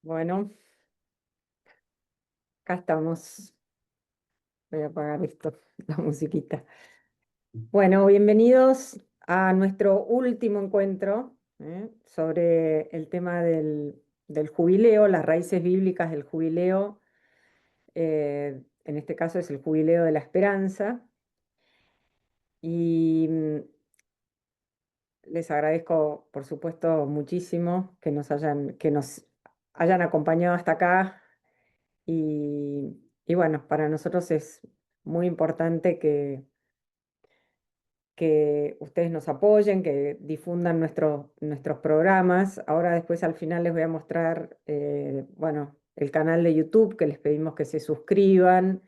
Bueno, acá estamos. Voy a apagar esto, la musiquita. Bueno, bienvenidos a nuestro último encuentro sobre el tema del jubileo, las raíces bíblicas del jubileo. En este caso es el jubileo de la esperanza. Y les agradezco, por supuesto, muchísimo que nos hayan acompañado hasta acá. Y bueno, para nosotros es muy importante que ustedes nos apoyen, que difundan nuestros programas. Ahora después al final les voy a mostrar, bueno, el canal de YouTube, que les pedimos que se suscriban.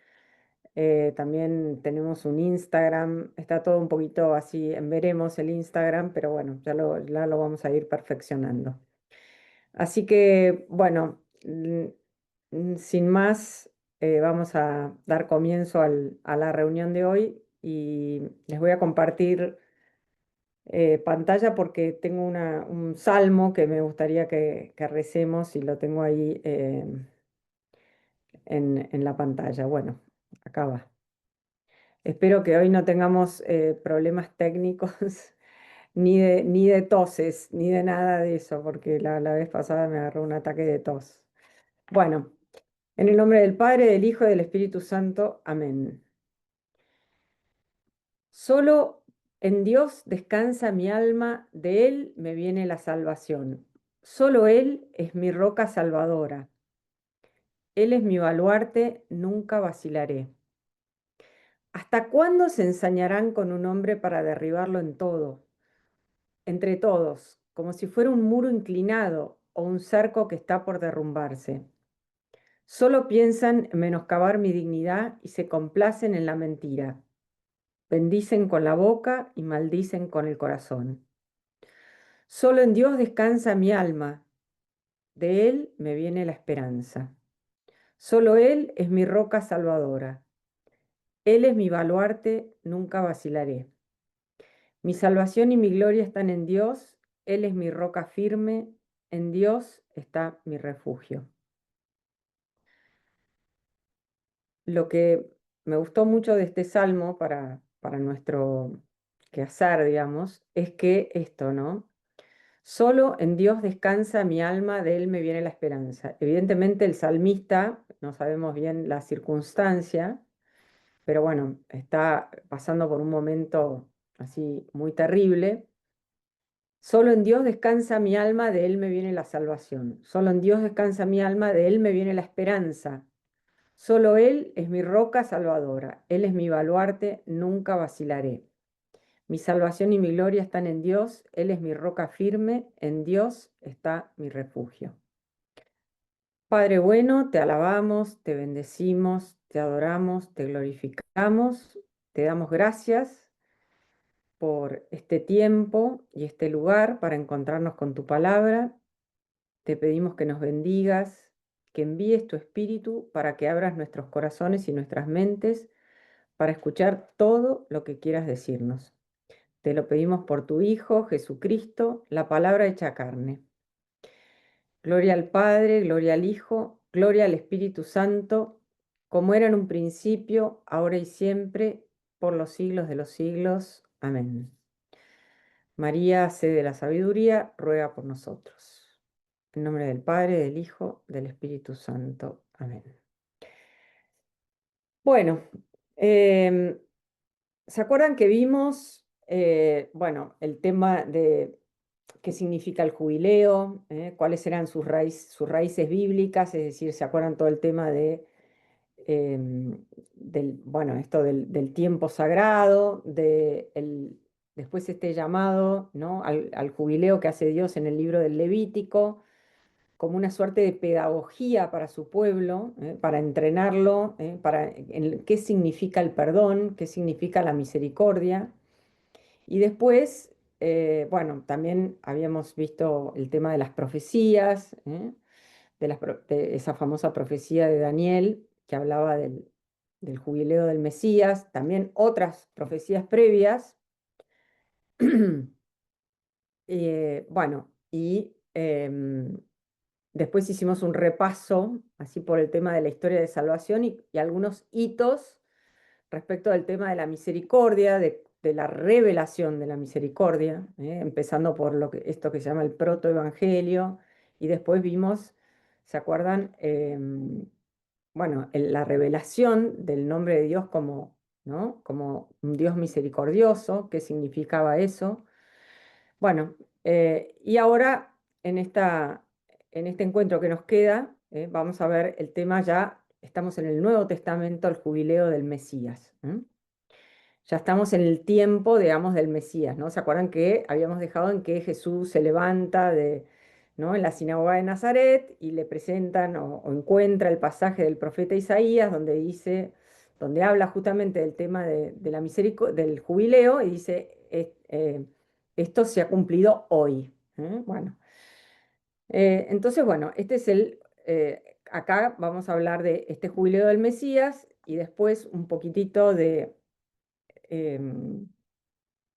También tenemos un Instagram, está todo un poquito así, en veremos el Instagram, pero bueno, ya lo vamos a ir perfeccionando. Así que, bueno, sin más, vamos a dar comienzo a la reunión de hoy y les voy a compartir pantalla porque tengo un salmo que me gustaría que recemos y lo tengo ahí en la pantalla. Bueno, acá va. Espero que hoy no tengamos problemas técnicos ni de toses, ni de nada de eso, porque la vez pasada me agarró un ataque de tos. Bueno, en el nombre del Padre, del Hijo y del Espíritu Santo. Amén. Solo en Dios descansa mi alma, de Él me viene la salvación. Solo Él es mi roca salvadora. Él es mi baluarte, nunca vacilaré. ¿Hasta cuándo se ensañarán con un hombre para derribarlo en todo? Entre todos, como si fuera un muro inclinado o un cerco que está por derrumbarse. Solo piensan en menoscabar mi dignidad y se complacen en la mentira. Bendicen con la boca y maldicen con el corazón. Solo en Dios descansa mi alma, de Él me viene la esperanza. Solo Él es mi roca salvadora. Él es mi baluarte, nunca vacilaré. Mi salvación y mi gloria están en Dios, Él es mi roca firme, en Dios está mi refugio. Lo que me gustó mucho de este salmo para nuestro quehacer, digamos, es que esto, ¿no? Solo en Dios descansa mi alma, de Él me viene la esperanza. Evidentemente el salmista, no sabemos bien la circunstancia, pero bueno, está pasando por un momento así muy terrible. Solo en Dios descansa mi alma, de Él me viene la salvación. Solo en Dios descansa mi alma, de Él me viene la esperanza. Solo Él es mi roca salvadora. Él es mi baluarte, nunca vacilaré. Mi salvación y mi gloria están en Dios, Él es mi roca firme, en Dios está mi refugio. Padre bueno, te alabamos, te bendecimos, te adoramos, te glorificamos, te damos gracias por este tiempo y este lugar para encontrarnos con tu palabra. Te pedimos que nos bendigas, que envíes tu espíritu para que abras nuestros corazones y nuestras mentes para escuchar todo lo que quieras decirnos. Te lo pedimos por tu Hijo, Jesucristo, la palabra hecha carne. Gloria al Padre, gloria al Hijo, gloria al Espíritu Santo, como era en un principio, ahora y siempre, por los siglos de los siglos. Amén. María, sede de la sabiduría, ruega por nosotros. En nombre del Padre, del Hijo, del Espíritu Santo. Amén. Bueno, em, ¿se acuerdan que vimos, bueno, el tema de qué significa el jubileo, cuáles eran sus raíces bíblicas? Es decir, ¿se acuerdan todo el tema bueno, esto del tiempo sagrado, después este llamado, ¿no? al jubileo que hace Dios en el libro del Levítico, como una suerte de pedagogía para su pueblo, para entrenarlo, en qué significa el perdón, qué significa la misericordia. Y después, bueno, también habíamos visto el tema de las profecías, de esa famosa profecía de Daniel que hablaba del jubileo del Mesías, también otras profecías previas. Bueno, y Después hicimos un repaso, así por el tema de la historia de salvación y algunos hitos respecto del tema de la misericordia, de la revelación de la misericordia, empezando por esto que se llama el protoevangelio, y después vimos, ¿se acuerdan? Bueno, la revelación del nombre de Dios como, ¿no? Como un Dios misericordioso, ¿qué significaba eso? Bueno, y ahora en este encuentro que nos queda, vamos a ver el tema ya, estamos en el Nuevo Testamento, el jubileo del Mesías. Ya estamos en el tiempo, digamos, del Mesías, ¿no? ¿Se acuerdan que habíamos dejado en que Jesús se levanta ¿no? en la sinagoga de Nazaret y le presentan o encuentra el pasaje del profeta Isaías donde dice, donde habla justamente del tema de la del jubileo y dice, esto se ha cumplido hoy. Bueno, entonces, bueno, acá vamos a hablar de este jubileo del Mesías y después un poquitito em,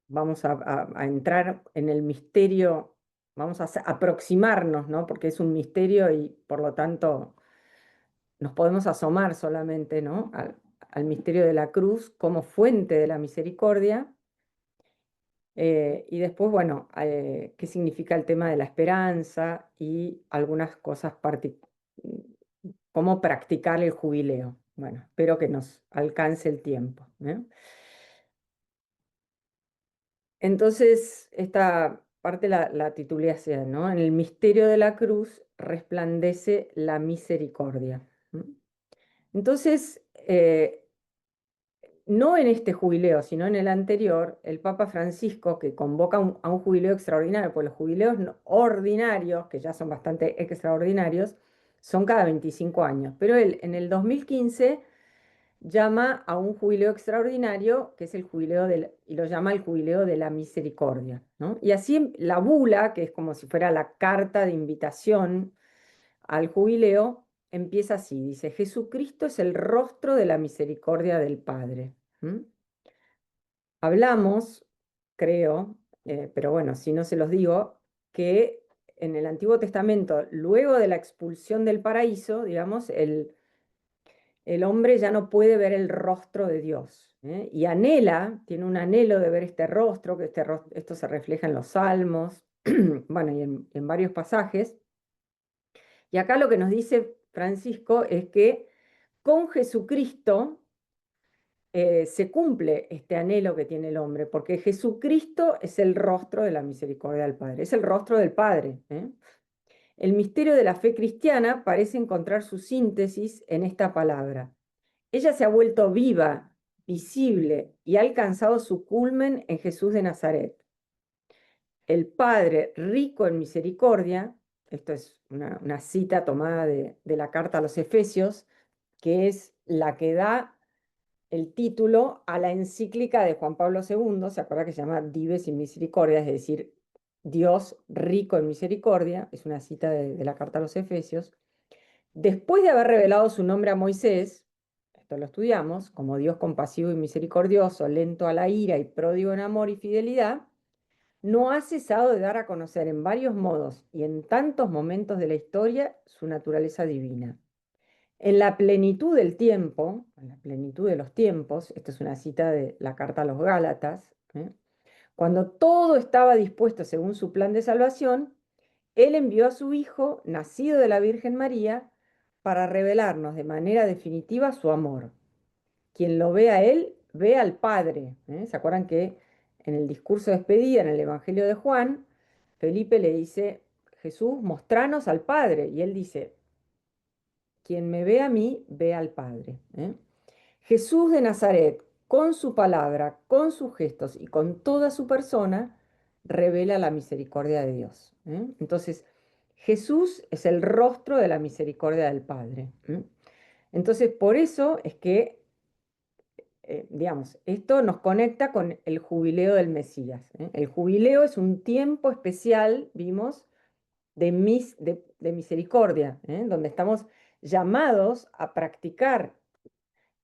vamos a entrar en el misterio, vamos a aproximarnos, ¿no? Porque es un misterio y por lo tanto nos podemos asomar solamente, ¿no? Al misterio de la cruz como fuente de la misericordia. Y después, bueno, qué significa el tema de la esperanza y algunas cosas cómo practicar el jubileo. Bueno, espero que nos alcance el tiempo. Entonces, esta parte la titulé así, ¿no? En el misterio de la cruz resplandece la misericordia. ¿M? Entonces, no en este jubileo, sino en el anterior, el Papa Francisco, que convoca a un jubileo extraordinario, pues los jubileos ordinarios, que ya son bastante extraordinarios, son cada 25 años. Pero él, en el 2015 llama a un jubileo extraordinario, que es el jubileo y lo llama el jubileo de la misericordia, ¿no? Y así la bula, que es como si fuera la carta de invitación al jubileo, empieza así, dice, Jesucristo es el rostro de la misericordia del Padre. ¿M? Hablamos, creo, pero bueno, si no se los digo, que en el Antiguo Testamento, luego de la expulsión del paraíso, digamos, el hombre ya no puede ver el rostro de Dios, y anhela, tiene un anhelo de ver este rostro, que esto se refleja en los Salmos, bueno, y en varios pasajes. Y acá lo que nos dice Francisco es que con Jesucristo se cumple este anhelo que tiene el hombre, porque Jesucristo es el rostro de la misericordia del Padre, es el rostro del Padre. El misterio de la fe cristiana parece encontrar su síntesis en esta palabra. Ella se ha vuelto viva, visible y ha alcanzado su culmen en Jesús de Nazaret. El Padre, rico en misericordia, esto es una cita tomada de la carta a los Efesios, que es la que da el título a la encíclica de Juan Pablo II, se acuerda que se llama Dives in Misericordia, es decir, Dios rico en misericordia, es una cita de la carta a los Efesios. Después de haber revelado su nombre a Moisés, esto lo estudiamos, como Dios compasivo y misericordioso, lento a la ira y pródigo en amor y fidelidad, no ha cesado de dar a conocer en varios modos y en tantos momentos de la historia su naturaleza divina. En la plenitud del tiempo, en la plenitud de los tiempos, esta es una cita de la carta a los Gálatas, cuando todo estaba dispuesto según su plan de salvación, Él envió a su Hijo, nacido de la Virgen María, para revelarnos de manera definitiva su amor. Quien lo ve a Él, ve al Padre. ¿Se acuerdan que en el discurso de despedida, en el Evangelio de Juan, Felipe le dice, Jesús, mostranos al Padre. Y Él dice, quien me ve a mí, ve al Padre. Jesús de Nazaret, con su palabra, con sus gestos y con toda su persona, revela la misericordia de Dios. Entonces, Jesús es el rostro de la misericordia del Padre. Entonces, por eso es que, digamos, esto nos conecta con el jubileo del Mesías. El jubileo es un tiempo especial, vimos, de misericordia, donde estamos llamados a practicar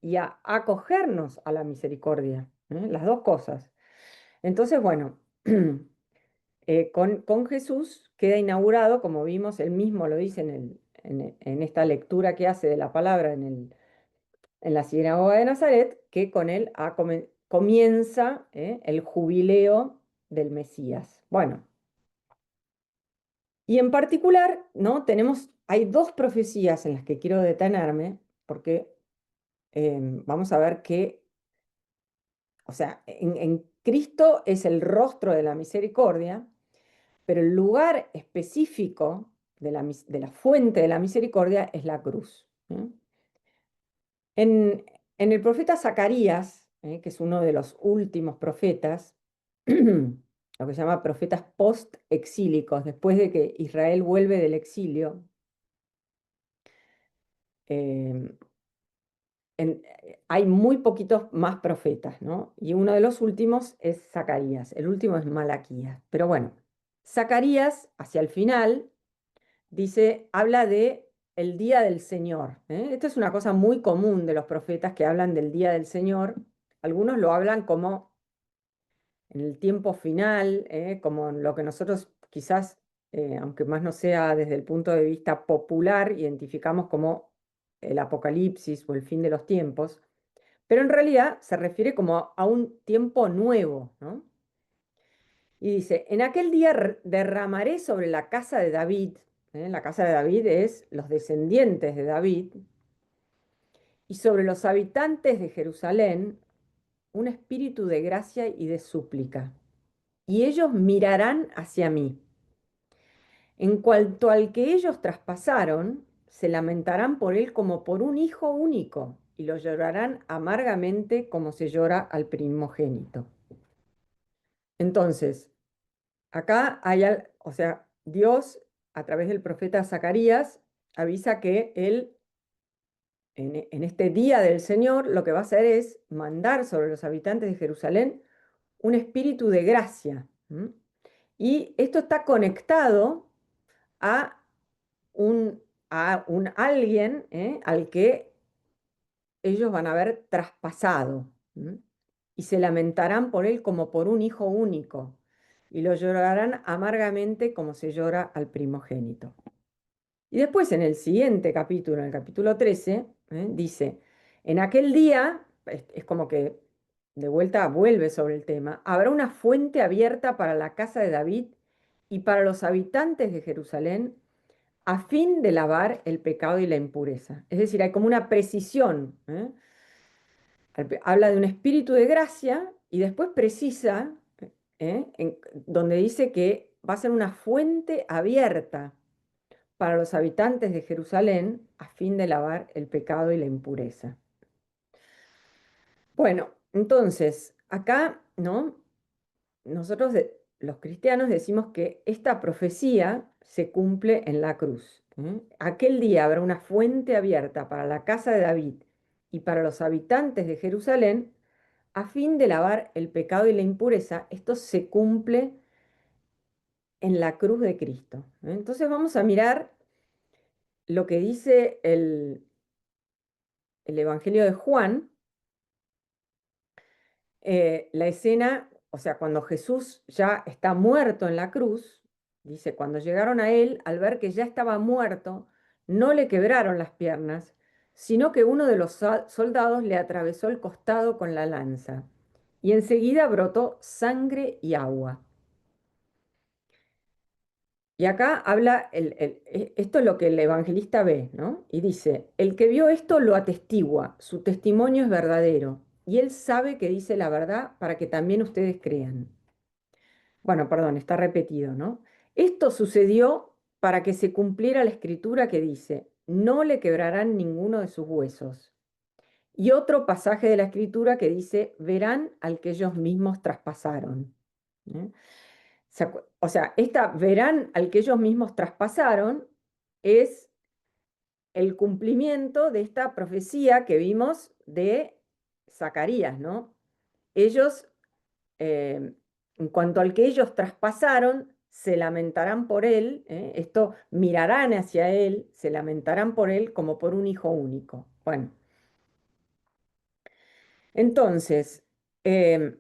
y a acogernos a la misericordia, las dos cosas. Entonces, bueno, con Jesús queda inaugurado, como vimos, él mismo lo dice en esta lectura que hace de la palabra en la sinagoga de Nazaret, que con él comienza el jubileo del Mesías. Bueno, y en particular, ¿no? Hay dos profecías en las que quiero detenerme, porque vamos a ver que, o sea, en Cristo es el rostro de la misericordia, pero el lugar específico de la fuente de la misericordia es la cruz. En el profeta Zacarías, que es uno de los últimos profetas, lo que se llama profetas post-exílicos, después de que Israel vuelve del exilio, eh, hay muy poquitos más profetas, ¿no? Y uno de los últimos es Zacarías, el último es Malaquías. Pero bueno, Zacarías, hacia el final, habla de el día del Señor. Esto es una cosa muy común de los profetas que hablan del día del Señor. Algunos lo hablan como en el tiempo final, como en lo que nosotros quizás, aunque más no sea desde el punto de vista popular, identificamos como el apocalipsis o el fin de los tiempos, pero en realidad se refiere como a un tiempo nuevo, ¿no? Y dice, en aquel día derramaré sobre la casa de David, la casa de David es los descendientes de David, y sobre los habitantes de Jerusalén, un espíritu de gracia y de súplica, y ellos mirarán hacia mí. En cuanto al que ellos traspasaron, se lamentarán por él como por un hijo único, y lo llorarán amargamente como se llora al primogénito. Entonces, acá o sea, Dios a través del profeta Zacarías avisa que él en este día del Señor lo que va a hacer es mandar sobre los habitantes de Jerusalén un espíritu de gracia. Y esto está conectado a un, a un alguien al que ellos van a haber traspasado. Y se lamentarán por él como por un hijo único, y lo llorarán amargamente como se llora al primogénito. Y después en el siguiente capítulo, en el capítulo 13, dice, en aquel día, es como que de vuelta vuelve sobre el tema, habrá una fuente abierta para la casa de David y para los habitantes de Jerusalén a fin de lavar el pecado y la impureza. Es decir, hay como una precisión. Habla de un espíritu de gracia y después precisa, donde dice que va a ser una fuente abierta para los habitantes de Jerusalén a fin de lavar el pecado y la impureza. Bueno, entonces, acá, ¿no? Nosotros, los cristianos, decimos que esta profecía se cumple en la cruz. Aquel día habrá una fuente abierta para la casa de David y para los habitantes de Jerusalén a fin de lavar el pecado y la impureza. Esto se cumple en la cruz de Cristo. Entonces vamos a mirar lo que dice el Evangelio de Juan, la escena, o sea, cuando Jesús ya está muerto en la cruz, dice, cuando llegaron a él, al ver que ya estaba muerto, no le quebraron las piernas, sino que uno de los soldados le atravesó el costado con la lanza, y enseguida brotó sangre y agua. Y acá habla, esto es lo que el evangelista ve, ¿no? Y dice, el que vio esto lo atestigua, su testimonio es verdadero, y él sabe que dice la verdad para que también ustedes crean. Bueno, perdón, está repetido, ¿no? Esto sucedió para que se cumpliera la escritura que dice, no le quebrarán ninguno de sus huesos. Y otro pasaje de la escritura que dice, verán al que ellos mismos traspasaron. ¿eh? O sea, esta verán al que ellos mismos traspasaron es el cumplimiento de esta profecía que vimos de Zacarías, ¿no? Ellos, en cuanto al que ellos traspasaron, se lamentarán por él, esto mirarán hacia él, se lamentarán por él como por un hijo único. Bueno, entonces, em,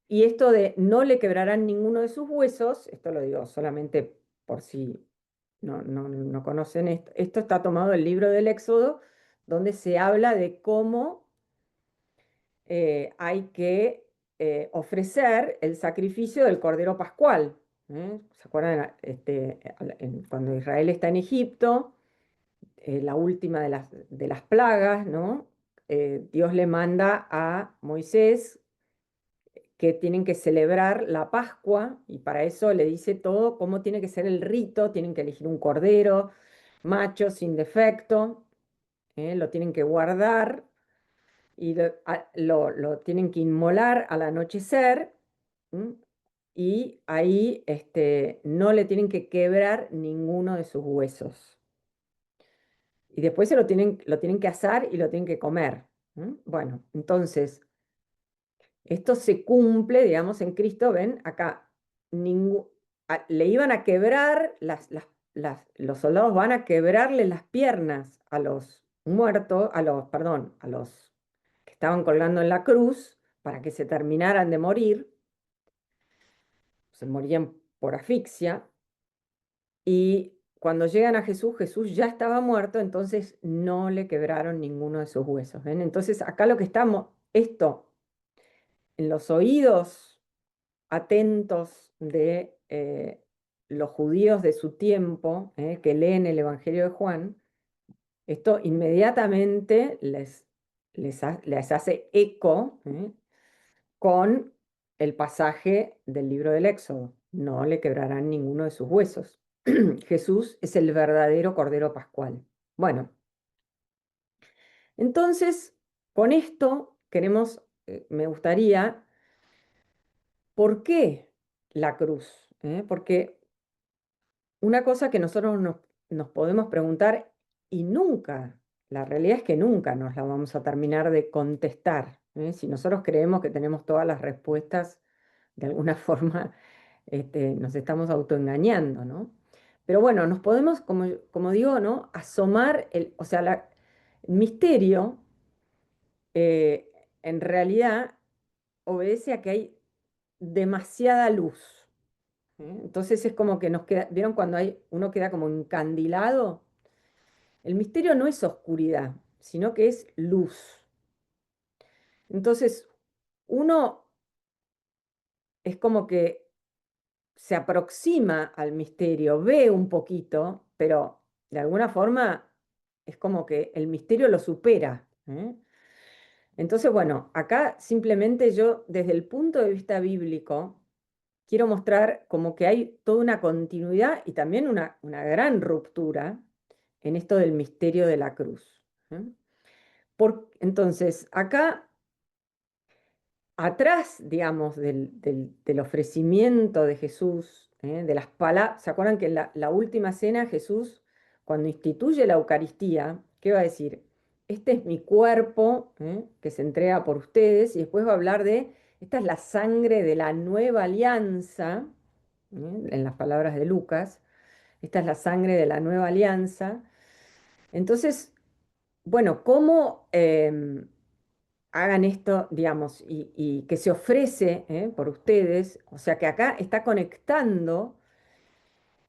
Y esto de no le quebrarán ninguno de sus huesos, esto lo digo solamente por si no conocen esto, esto está tomado del libro del Éxodo, donde se habla de cómo hay que ofrecer el sacrificio del Cordero Pascual. ¿Se acuerdan? Cuando Israel está en Egipto, la última de las plagas, ¿no? Dios le manda a Moisés que tienen que celebrar la Pascua y para eso le dice todo cómo tiene que ser el rito, tienen que elegir un cordero macho sin defecto, lo tienen que guardar y lo tienen que inmolar al anochecer. ¿M? Y ahí no le tienen que quebrar ninguno de sus huesos. Y después lo tienen que asar y lo tienen que comer. Bueno, entonces, esto se cumple, digamos, en Cristo, ven, acá le iban a quebrar, los soldados van a quebrarle las piernas a los muertos, perdón, a los que estaban colgando en la cruz para que se terminaran de morir, se morían por asfixia, y cuando llegan a Jesús, Jesús ya estaba muerto, entonces no le quebraron ninguno de sus huesos, ¿ven? Entonces acá lo que estamos, esto en los oídos atentos de los judíos de su tiempo, que leen el Evangelio de Juan, esto inmediatamente les hace eco, con el pasaje del libro del Éxodo. No le quebrarán ninguno de sus huesos. Jesús es el verdadero Cordero Pascual. Bueno, entonces, con esto me gustaría, ¿por qué la cruz? Porque una cosa que nosotros nos podemos preguntar y nunca, la realidad es que nunca nos la vamos a terminar de contestar, ¿eh? Si nosotros creemos que tenemos todas las respuestas, de alguna forma nos estamos autoengañando, ¿no? Pero bueno, nos podemos, como digo, ¿no? Asomar, o sea, el misterio eh, en realidad obedece a que hay demasiada luz. Entonces es como que nos queda, ¿vieron cuando uno queda como encandilado? El misterio no es oscuridad, sino que es luz. Entonces uno es como que se aproxima al misterio, ve un poquito, pero de alguna forma es como que el misterio lo supera. Entonces, bueno, acá simplemente yo, desde el punto de vista bíblico, quiero mostrar como que hay toda una continuidad y también una gran ruptura en esto del misterio de la cruz. ¿Eh? Entonces, acá atrás, digamos, del ofrecimiento de Jesús, de las palabras, ¿se acuerdan que en la última cena Jesús, cuando instituye la Eucaristía, qué va a decir? Este es mi cuerpo, que se entrega por ustedes, y después va a hablar esta es la sangre de la nueva alianza, en las palabras de Lucas, esta es la sangre de la nueva alianza. Entonces, bueno, ¿cómo hagan esto, digamos, y que se ofrece por ustedes? O sea que acá está conectando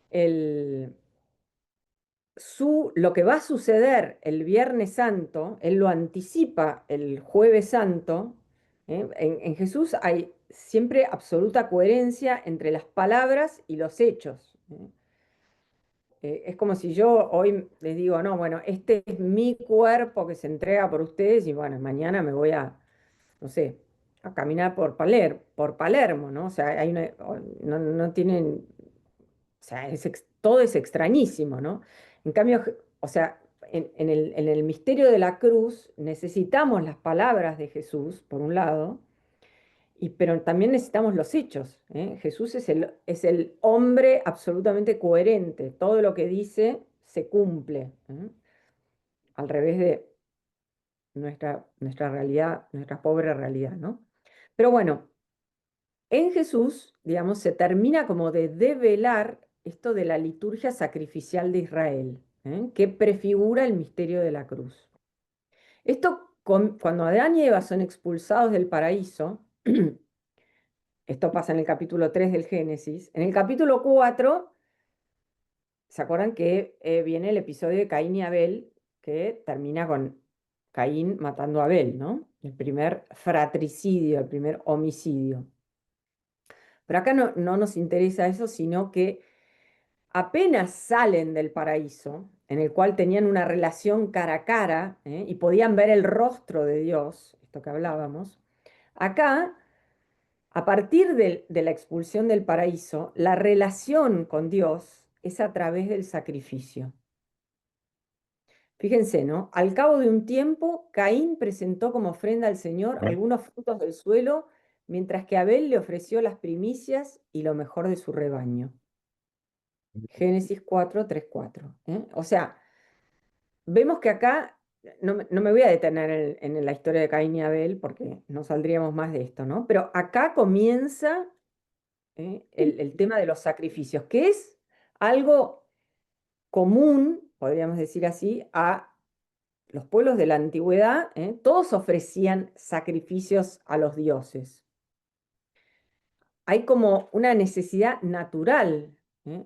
el, lo que va a suceder el Viernes Santo, él lo anticipa el Jueves Santo. En Jesús hay siempre absoluta coherencia entre las palabras y los hechos. Es como si yo hoy les digo, no, bueno, este es mi cuerpo que se entrega por ustedes y bueno, mañana me voy no sé, a caminar por Palermo, ¿no? O sea, no tienen, o sea, todo es extrañísimo, ¿no? En cambio, o sea, en el misterio de la cruz necesitamos las palabras de Jesús, por un lado, pero también necesitamos los hechos, ¿eh? Jesús es el hombre absolutamente coherente, todo lo que dice se cumple, ¿eh? Al revés de nuestra realidad, nuestra pobre realidad, ¿no? Pero bueno, en Jesús, digamos, se termina como de develar esto de la liturgia sacrificial de Israel, que prefigura el misterio de la cruz. Esto, cuando Adán y Eva son expulsados del paraíso, Esto pasa en el capítulo 3 del Génesis. En el capítulo 4, ¿se acuerdan que viene el episodio de Caín y Abel, que termina con Caín matando a Abel, ¿no? El primer fratricidio, el primer homicidio. Pero acá no nos interesa eso, sino que apenas salen del paraíso, en el cual tenían una relación cara a cara, y podían ver el rostro de Dios, esto que hablábamos, acá, a partir de la expulsión del paraíso, la relación con Dios es a través del sacrificio. Fíjense, ¿no? Al cabo de un tiempo, Caín presentó como ofrenda al Señor algunos frutos del suelo, mientras que Abel le ofreció las primicias y lo mejor de su rebaño. Génesis 4, 3, 4. O sea, vemos que acá, no me voy a detener en la historia de Caín y Abel porque no saldríamos más de esto, ¿no? Pero acá comienza el tema de los sacrificios, que es algo común, podríamos decir así, a los pueblos de la antigüedad. Todos ofrecían sacrificios a los dioses. Hay como una necesidad natural,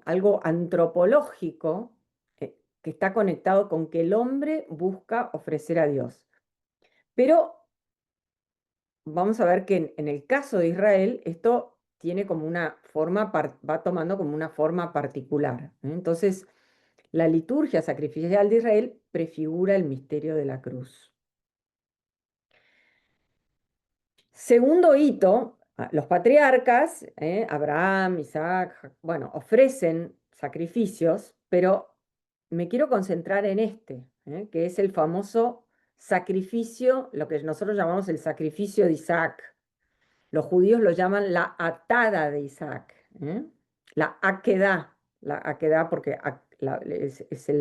algo antropológico, que está conectado con que el hombre busca ofrecer a Dios. Pero vamos a ver que en el caso de Israel, esto tiene como una forma, va tomando como una forma particular. Entonces, la liturgia sacrificial de Israel prefigura el misterio de la cruz. Segundo hito, los patriarcas, Abraham, Isaac, bueno, ofrecen sacrificios, pero me quiero concentrar en este, que es el famoso sacrificio, lo que nosotros llamamos el sacrificio de Isaac. Los judíos lo llaman la atada de Isaac, la akedá, porque es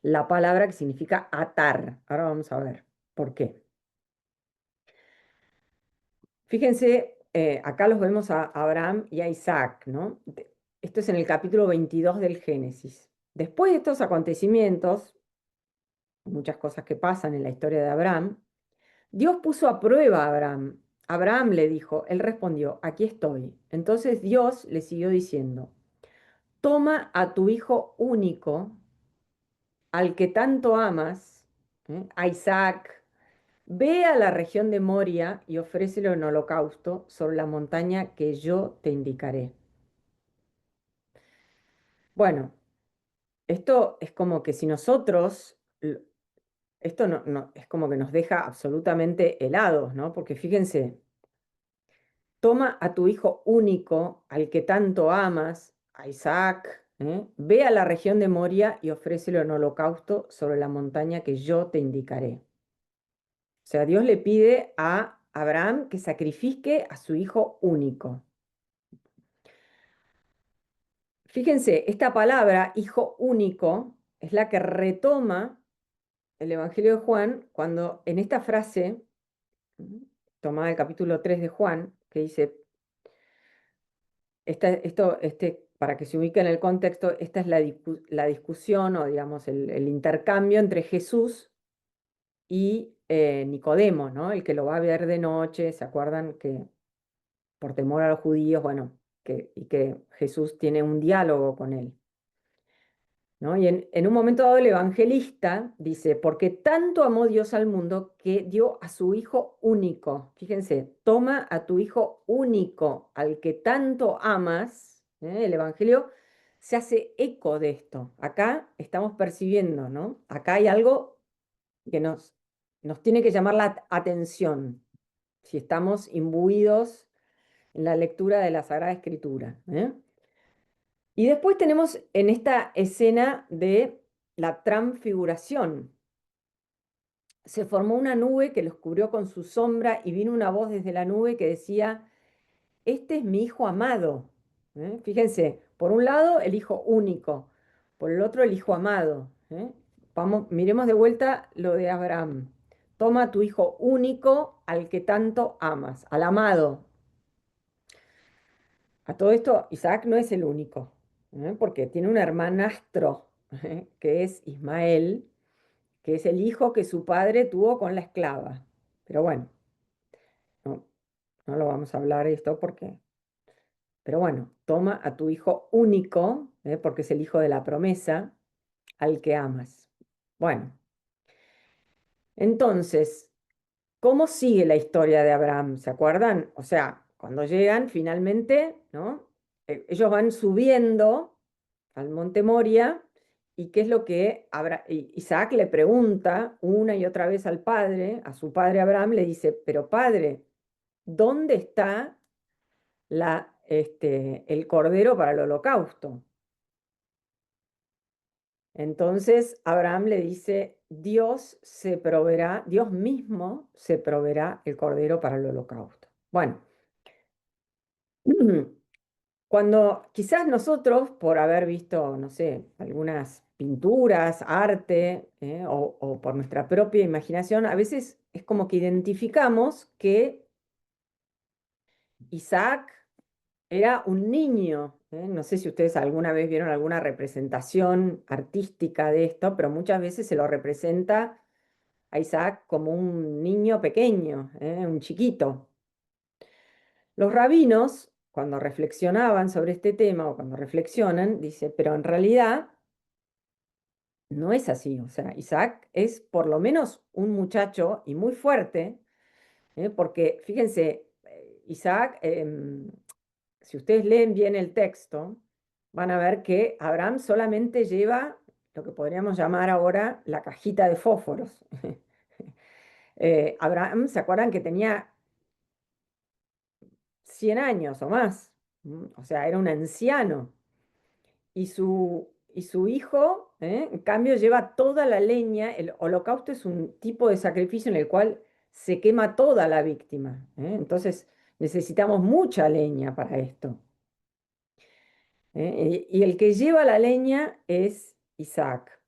la palabra que significa atar. Ahora vamos a ver por qué. Fíjense, acá los vemos a Abraham y a Isaac, ¿no? Esto es en el capítulo 22 del Génesis. Después de estos acontecimientos, muchas cosas que pasan en la historia de Abraham, Dios puso a prueba a Abraham. Abraham le dijo, él respondió, aquí estoy. Entonces Dios le siguió diciendo, toma a tu hijo único, al que tanto amas, a Isaac, ve a la región de Moria y ofrécelo en holocausto sobre la montaña que yo te indicaré. Bueno, esto es como que si nosotros, esto es como que nos deja absolutamente helados, ¿no? Porque fíjense, toma a tu hijo único, al que tanto amas, a Isaac, ve a la región de Moria y ofrécelo en holocausto sobre la montaña que yo te indicaré. O sea, Dios le pide a Abraham que sacrifique a su hijo único. Fíjense, esta palabra, hijo único, es la que retoma el Evangelio de Juan cuando en esta frase, tomada del capítulo 3 de Juan, que dice, para que se ubique en el contexto, esta es la discusión o digamos el intercambio entre Jesús y Nicodemo, ¿no? El que lo va a ver de noche, ¿se acuerdan que por temor a los judíos, bueno, y que Jesús tiene un diálogo con él? ¿No? Y en un momento dado el evangelista dice, porque tanto amó Dios al mundo que dio a su Hijo único. Fíjense, toma a tu Hijo único, al que tanto amas. El Evangelio se hace eco de esto. Acá estamos percibiendo, ¿no? Acá hay algo que nos tiene que llamar la atención si estamos imbuidos en la lectura de la Sagrada Escritura. Y después tenemos en esta escena de la transfiguración. Se formó una nube que los cubrió con su sombra y vino una voz desde la nube que decía, este es mi hijo amado. Fíjense, por un lado el hijo único, por el otro el hijo amado. Vamos, miremos de vuelta lo de Abraham. Toma a tu hijo único al que tanto amas, al amado. A todo esto, Isaac no es el único, porque tiene un hermanastro, que es Ismael, que es el hijo que su padre tuvo con la esclava. Pero bueno, no, no lo vamos a hablar esto porque... pero bueno, toma a tu hijo único, porque es el hijo de la promesa, al que amas. Bueno, entonces, ¿cómo sigue la historia de Abraham? ¿Se acuerdan? O sea, cuando llegan finalmente, ¿no? Ellos van subiendo al monte Moria y qué es lo que Isaac le pregunta una y otra vez al padre, a su padre Abraham, le dice, pero padre, ¿dónde está el cordero para el holocausto? Entonces Abraham le dice, Dios se proveerá, Dios mismo se proveerá el cordero para el holocausto. Bueno, cuando quizás nosotros, por haber visto, no sé, algunas pinturas, arte, o por nuestra propia imaginación, a veces es como que identificamos que Isaac era un niño. No sé si ustedes alguna vez vieron alguna representación artística de esto, pero muchas veces se lo representa a Isaac como un niño pequeño, un chiquito. Los rabinos, cuando reflexionaban sobre este tema o cuando reflexionan, dice, pero en realidad no es así. O sea, Isaac es por lo menos un muchacho y muy fuerte, porque fíjense, Isaac, si ustedes leen bien el texto, van a ver que Abraham solamente lleva lo que podríamos llamar ahora la cajita de fósforos. Abraham, ¿se acuerdan que tenía 100 años o más? O sea, era un anciano. Y su hijo, en cambio, lleva toda la leña. El holocausto es un tipo de sacrificio en el cual se quema toda la víctima. Entonces, necesitamos mucha leña para esto. Y el que lleva la leña es Isaac.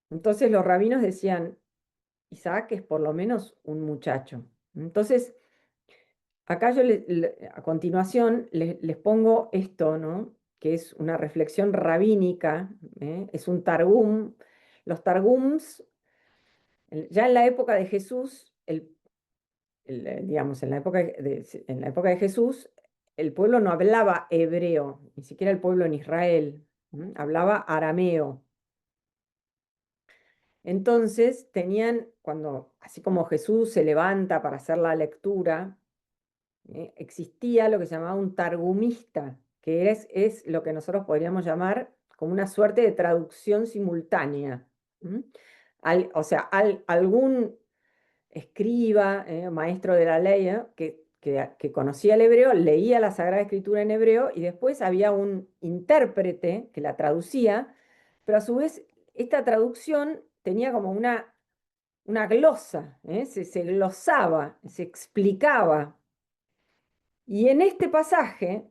Entonces, los rabinos decían, Isaac es por lo menos un muchacho. Entonces, acá yo a continuación les pongo esto, ¿no? Que es una reflexión rabínica, es un targum. Los targums, ya en la época de Jesús, digamos, en la época de Jesús, el pueblo no hablaba hebreo, ni siquiera el pueblo en Israel, hablaba arameo. Entonces tenían, así como Jesús se levanta para hacer la lectura, existía lo que se llamaba un targumista, que es lo que nosotros podríamos llamar como una suerte de traducción simultánea. ¿M? O sea, algún escriba, maestro de la ley, que conocía el hebreo, leía la Sagrada Escritura en hebreo y después había un intérprete que la traducía, pero a su vez esta traducción tenía como una glosa, se glosaba, se explicaba. Y en este pasaje,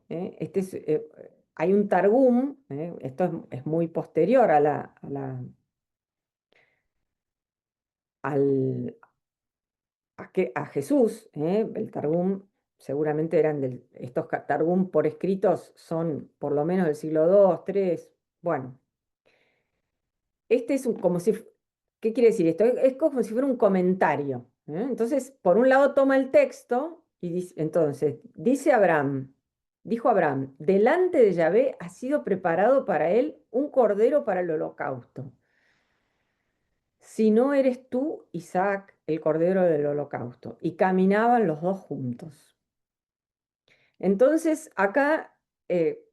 hay un targum, esto es muy posterior al, a Jesús, el targum seguramente estos targum por escritos son por lo menos del siglo II, III, bueno, este es como si, ¿qué quiere decir esto? Es como si fuera un comentario. Entonces, por un lado toma el texto y dice, entonces, dijo Abraham, delante de Yahvé ha sido preparado para él un cordero para el holocausto. Si no eres tú, Isaac, el cordero del holocausto. Y caminaban los dos juntos. Entonces, acá,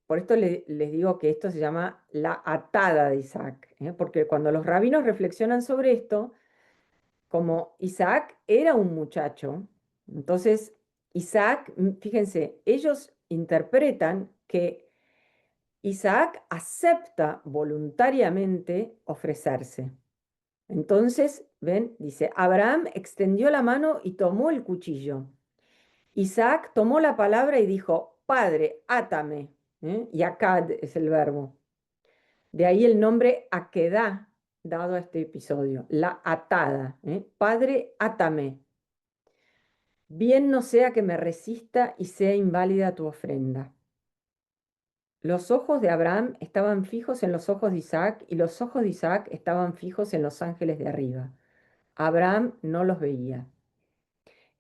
por esto les digo que esto se llama la atada de Isaac, porque cuando los rabinos reflexionan sobre esto, como Isaac era un muchacho, entonces Isaac, fíjense, ellos interpretan que Isaac acepta voluntariamente ofrecerse. Entonces, ven, dice, Abraham extendió la mano y tomó el cuchillo. Isaac tomó la palabra y dijo, Padre, átame. Y akad es el verbo. De ahí el nombre Akedá dado a este episodio, la atada. Padre, átame. Bien no sea que me resista y sea inválida tu ofrenda. Los ojos de Abraham estaban fijos en los ojos de Isaac y los ojos de Isaac estaban fijos en los ángeles de arriba. Abraham no los veía.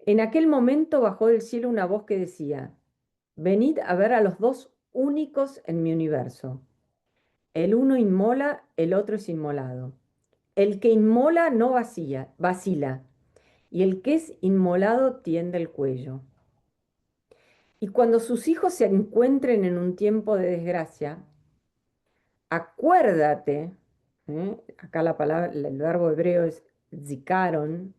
En aquel momento bajó del cielo una voz que decía, venid a ver a los dos únicos en mi universo. El uno inmola, el otro es inmolado. El que inmola no vacila, y el que es inmolado tiende el cuello. Y cuando sus hijos se encuentren en un tiempo de desgracia, acuérdate, acá la palabra, el verbo hebreo es zikaron,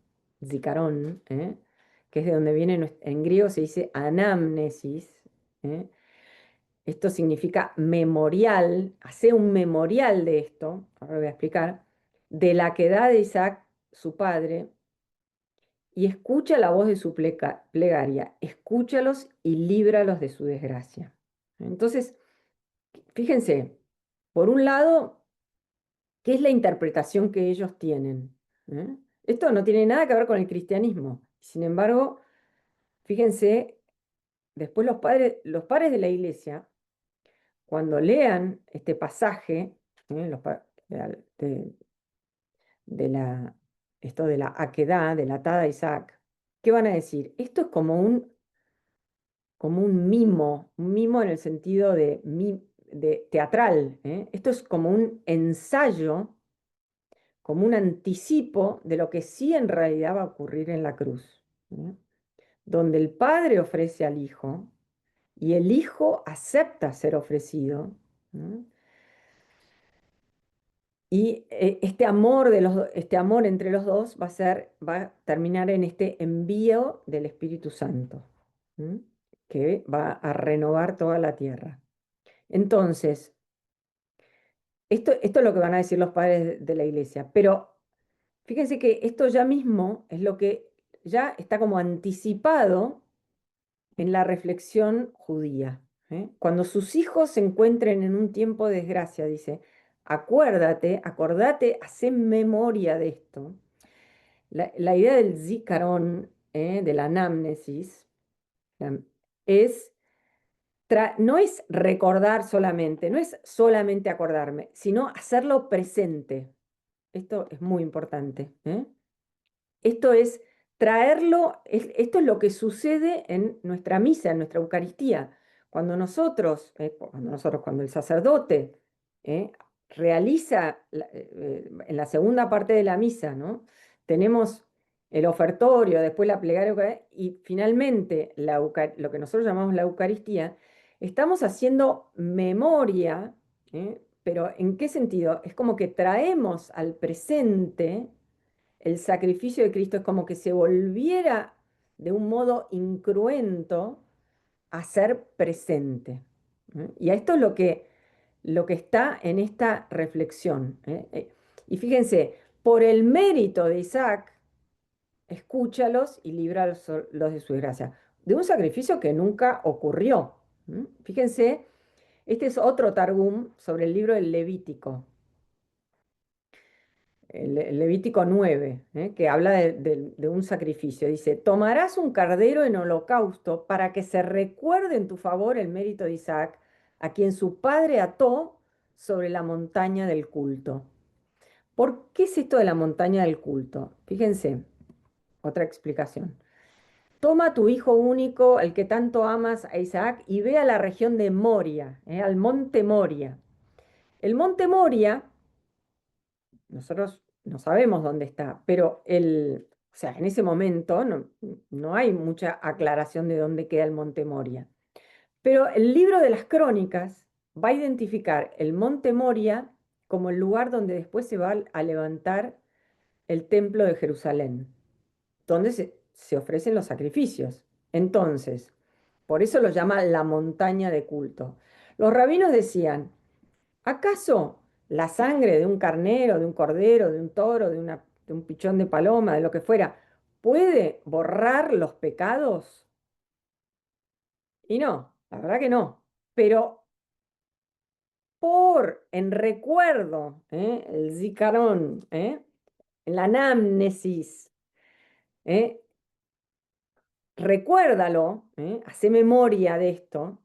que es de donde viene, en griego se dice anamnesis, ¿eh? Esto significa memorial, hace un memorial de esto, ahora voy a explicar, de la quedad de Isaac, su padre, y escucha la voz de su plegaria, escúchalos y líbralos de su desgracia. Entonces, fíjense, por un lado, ¿qué es la interpretación que ellos tienen? ¿Eh? Esto no tiene nada que ver con el cristianismo. Sin embargo, fíjense, después los padres de la iglesia, cuando lean este pasaje, de la, esto de la aquedad, de la atada a Isaac, ¿qué van a decir? Esto es como un mimo en el sentido de teatral, ¿eh? Esto es como un ensayo, como un anticipo de lo que sí en realidad va a ocurrir en la cruz, ¿eh? Donde el Padre ofrece al Hijo y el Hijo acepta ser ofrecido, ¿eh? Y este amor entre los dos va a terminar en este envío del Espíritu Santo, ¿m? Que va a renovar toda la tierra. Entonces, esto es lo que van a decir los padres de la iglesia, pero fíjense que esto ya mismo es lo que ya está como anticipado en la reflexión judía, ¿eh? Cuando sus hijos se encuentren en un tiempo de desgracia, dice, acuérdate, acordate, hacé memoria de esto. La idea del zikaron, de la anamnesis, la- es, no es recordar solamente, no es solamente acordarme, sino hacerlo presente. Esto es muy importante, ¿eh? Esto es traerlo, esto es lo que sucede en nuestra misa, en nuestra Eucaristía. Cuando el sacerdote eh, realiza en la segunda parte de la misa, ¿no? Tenemos el ofertorio, después la plegaria y finalmente lo que nosotros llamamos la Eucaristía, estamos haciendo memoria, pero ¿en qué sentido? Es como que traemos al presente el sacrificio de Cristo, es como que se volviera de un modo incruento a ser presente. Y a esto es lo que está en esta reflexión. Y fíjense, por el mérito de Isaac, escúchalos y líbralos los de su desgracia, de un sacrificio que nunca ocurrió. Fíjense, este es otro Targum sobre el libro del Levítico. El Levítico 9, que habla de un sacrificio. Dice, tomarás un cordero en holocausto para que se recuerde en tu favor el mérito de Isaac, a quien su padre ató sobre la montaña del culto. ¿Por qué es esto de la montaña del culto? Fíjense, otra explicación. Toma a tu hijo único, el que tanto amas, a Isaac, y ve a la región de Moria, al monte Moria. El monte Moria nosotros no sabemos dónde está, pero o sea, en ese momento no hay mucha aclaración de dónde queda el Monte Moria. Pero el libro de las crónicas va a identificar el Monte Moria como el lugar donde después se va a levantar el templo de Jerusalén, donde se ofrecen los sacrificios. Entonces, por eso lo llama la montaña de culto. Los rabinos decían, ¿acaso la sangre de un carnero, de un cordero, de un toro, de un pichón de paloma, de lo que fuera, puede borrar los pecados? Y no, la verdad que no. Pero en recuerdo, el zicarón, en la anamnesis, ¿eh? Recuérdalo, hace memoria de esto,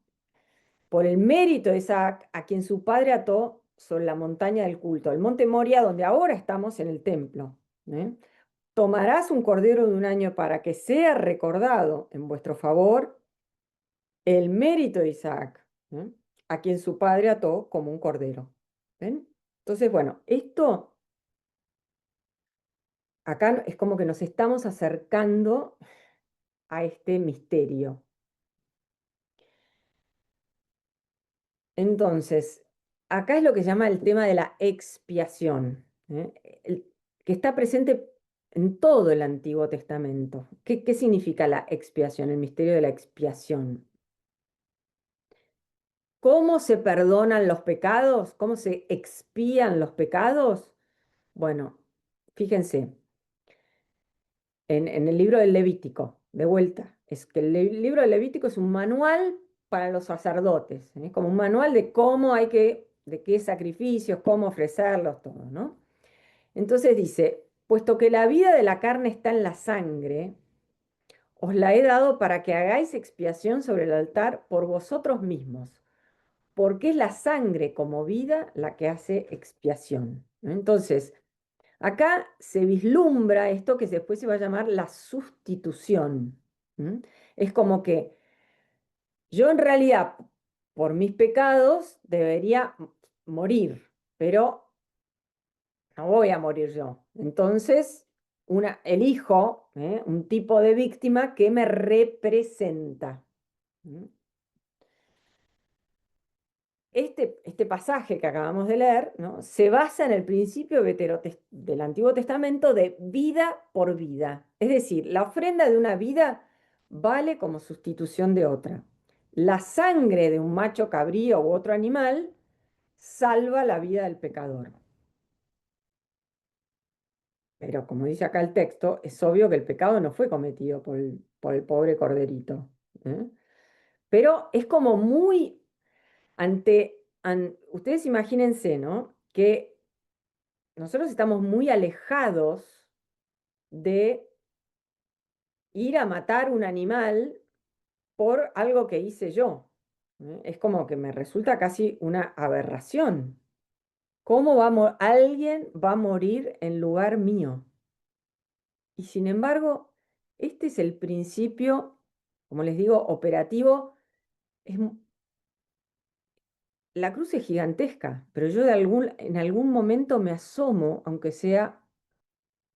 por el mérito de Isaac, a quien su padre ató sobre la montaña del culto, el monte Moria, donde ahora estamos en el templo. ¿Eh? Tomarás un cordero de un año para que sea recordado en vuestro favor el mérito de Isaac, ¿eh? A quien su padre ató como un cordero. ¿Ven? Entonces, bueno, esto acá es como que nos estamos acercando a este misterio. Entonces, acá es lo que se llama el tema de la expiación, ¿eh? Que está presente en todo el Antiguo Testamento. ¿Qué significa la expiación, el misterio de la expiación? ¿Cómo se perdonan los pecados? ¿Cómo se expían los pecados? Bueno, fíjense, en el libro del Levítico, de vuelta, es que el libro del Levítico es un manual para los sacerdotes, ¿eh? Como un manual de cómo hay de qué sacrificios, cómo ofrecerlos, todo, ¿no? Entonces dice, puesto que la vida de la carne está en la sangre, os la he dado para que hagáis expiación sobre el altar por vosotros mismos, porque es la sangre como vida la que hace expiación, ¿no? Entonces, acá se vislumbra esto que después se va a llamar la sustitución. ¿M? Es como que yo en realidad, por mis pecados, debería morir, pero no voy a morir yo. Entonces, elijo, un tipo de víctima que me representa. ¿M? Este pasaje que acabamos de leer, ¿no? Se basa en el principio del Antiguo Testamento de vida por vida. Es decir, la ofrenda de una vida vale como sustitución de otra. La sangre de un macho cabrío u otro animal salva la vida del pecador. Pero como dice acá el texto, es obvio que el pecado no fue cometido por el pobre corderito, ¿eh? Pero es como muy ustedes imagínense, ¿no? Que nosotros estamos muy alejados de ir a matar un animal por algo que hice yo. Es como que me resulta casi una aberración. ¿Cómo alguien va a morir en lugar mío? Y sin embargo, este es el principio, como les digo, operativo. Es, la cruz es gigantesca, pero yo en algún momento me asomo, aunque sea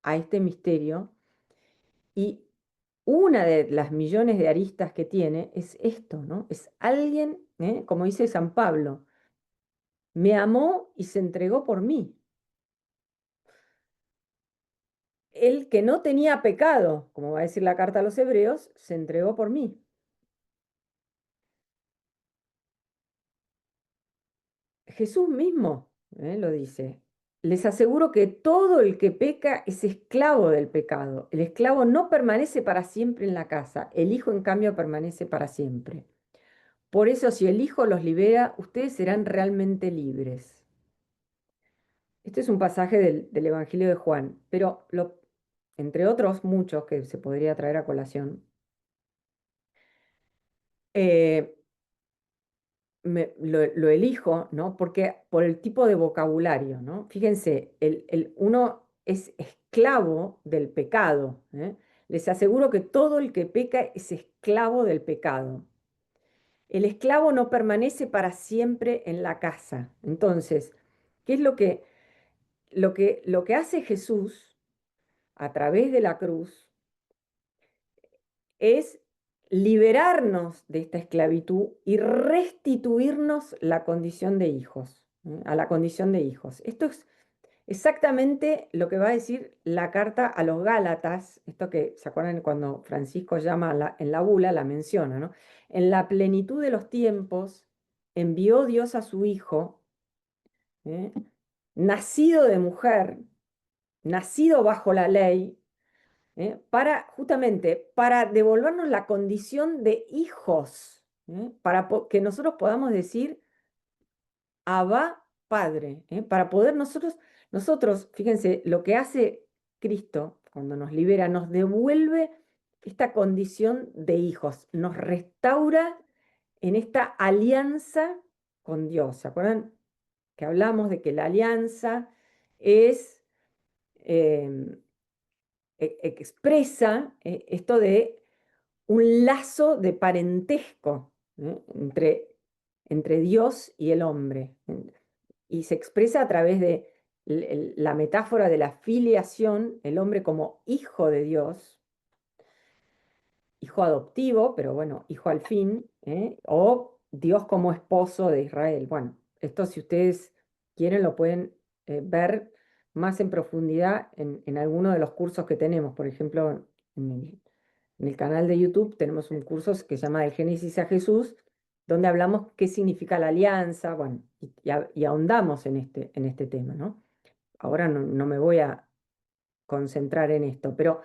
a este misterio, y una de las millones de aristas que tiene es esto, ¿no? Es alguien, como dice San Pablo, me amó y se entregó por mí. El que no tenía pecado, como va a decir la carta a los hebreos, se entregó por mí. Jesús mismo, lo dice. Les aseguro que todo el que peca es esclavo del pecado. El esclavo no permanece para siempre en la casa, el hijo en cambio permanece para siempre. Por eso, si el Hijo los libera, ustedes serán realmente libres. Este es un pasaje del Evangelio de Juan, pero entre otros muchos que se podría traer a colación, eh, lo elijo, ¿no? Porque por el tipo de vocabulario, ¿no? Fíjense, uno es esclavo del pecado, ¿eh? Les aseguro que todo el que peca es esclavo del pecado. El esclavo no permanece para siempre en la casa. Entonces, ¿qué es lo que hace Jesús a través de la cruz? Es liberarnos de esta esclavitud y restituirnos la condición de hijos, a la condición de hijos. Esto es exactamente lo que va a decir la carta a los Gálatas, esto que se acuerdan cuando Francisco llama en la bula, la menciona, ¿no? En la plenitud de los tiempos envió Dios a su Hijo, ¿eh? Nacido de mujer, nacido bajo la ley, para justamente para devolvernos la condición de hijos, para que nosotros podamos decir Abba, Padre, para poder nosotros, fíjense, lo que hace Cristo cuando nos libera, nos devuelve esta condición de hijos, nos restaura en esta alianza con Dios. ¿Se acuerdan que hablamos de que la alianza es, em, expresa esto de un lazo de parentesco, entre Dios y el hombre. Y se expresa a través de la metáfora de la filiación, el hombre como hijo de Dios, hijo adoptivo, pero bueno, hijo al fin, o Dios como esposo de Israel. Bueno, esto si ustedes quieren lo pueden ver más en profundidad en alguno de los cursos que tenemos. Por ejemplo, en el canal de YouTube tenemos un curso que se llama Del Génesis a Jesús, donde hablamos qué significa la alianza, bueno, y ahondamos en este tema, ¿no? Ahora no me voy a concentrar en esto, pero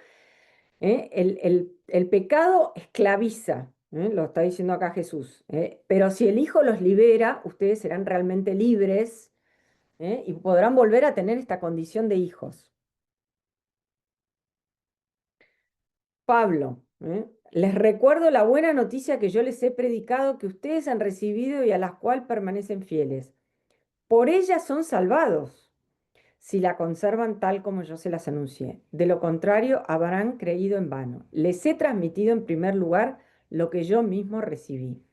el pecado esclaviza, lo está diciendo acá Jesús, pero si el Hijo los libera, ustedes serán realmente libres, y podrán volver a tener esta condición de hijos. Pablo, les recuerdo la buena noticia que yo les he predicado, que ustedes han recibido y a la cual permanecen fieles. Por ella son salvados, si la conservan tal como yo se las anuncié. De lo contrario, habrán creído en vano. Les he transmitido en primer lugar lo que yo mismo recibí.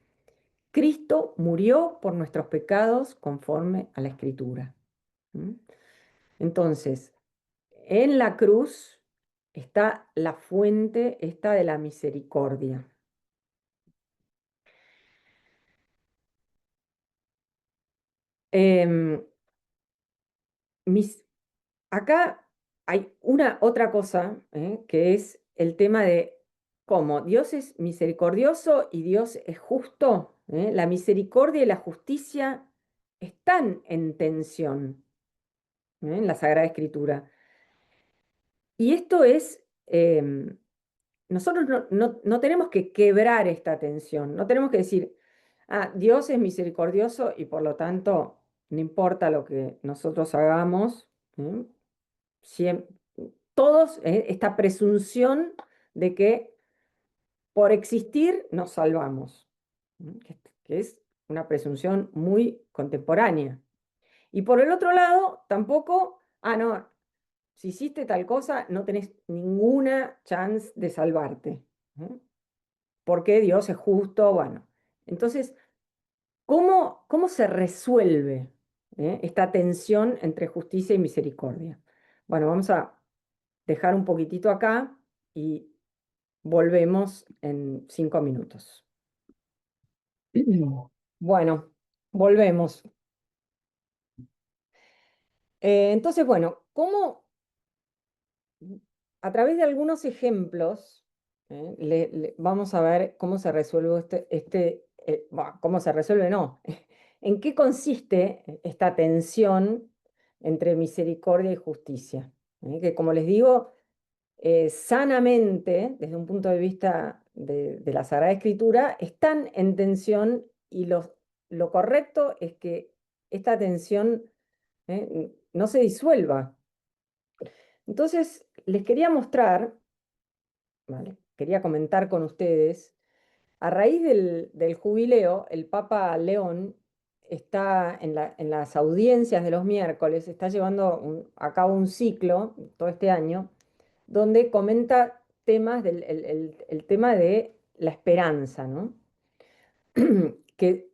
Cristo murió por nuestros pecados conforme a la Escritura. ¿Mm? Entonces, en la cruz está la fuente esta de la misericordia. Em, mis- Acá hay una otra cosa, que es el tema de cómo Dios es misericordioso y Dios es justo. La misericordia y la justicia están en tensión, en la Sagrada Escritura. Y esto es, nosotros no tenemos que quebrar esta tensión, no tenemos que decir, ah, Dios es misericordioso y por lo tanto no importa lo que nosotros hagamos, ¿eh? Siem- todos, esta presunción de que por existir nos salvamos, que es una presunción muy contemporánea. Y por el otro lado, tampoco, ah, no, si hiciste tal cosa, no tenés ninguna chance de salvarte, porque Dios es justo, bueno. Entonces, ¿cómo se resuelve, esta tensión entre justicia y misericordia? Bueno, vamos a dejar un poquitito acá y volvemos en 5 minutos. Bueno, volvemos. Entonces, bueno, a través de algunos ejemplos, vamos a ver cómo se resuelve cómo se resuelve, no, en qué consiste esta tensión entre misericordia y justicia. Que como les digo, sanamente, desde un punto de vista de la Sagrada Escritura, están en tensión y lo correcto es que esta tensión, no se disuelva. Entonces, les quería mostrar, ¿vale? Quería comentar con ustedes, a raíz del jubileo, el Papa León está en las audiencias de los miércoles, está llevando a cabo un ciclo todo este año donde comenta temas el tema de la esperanza, ¿no? Que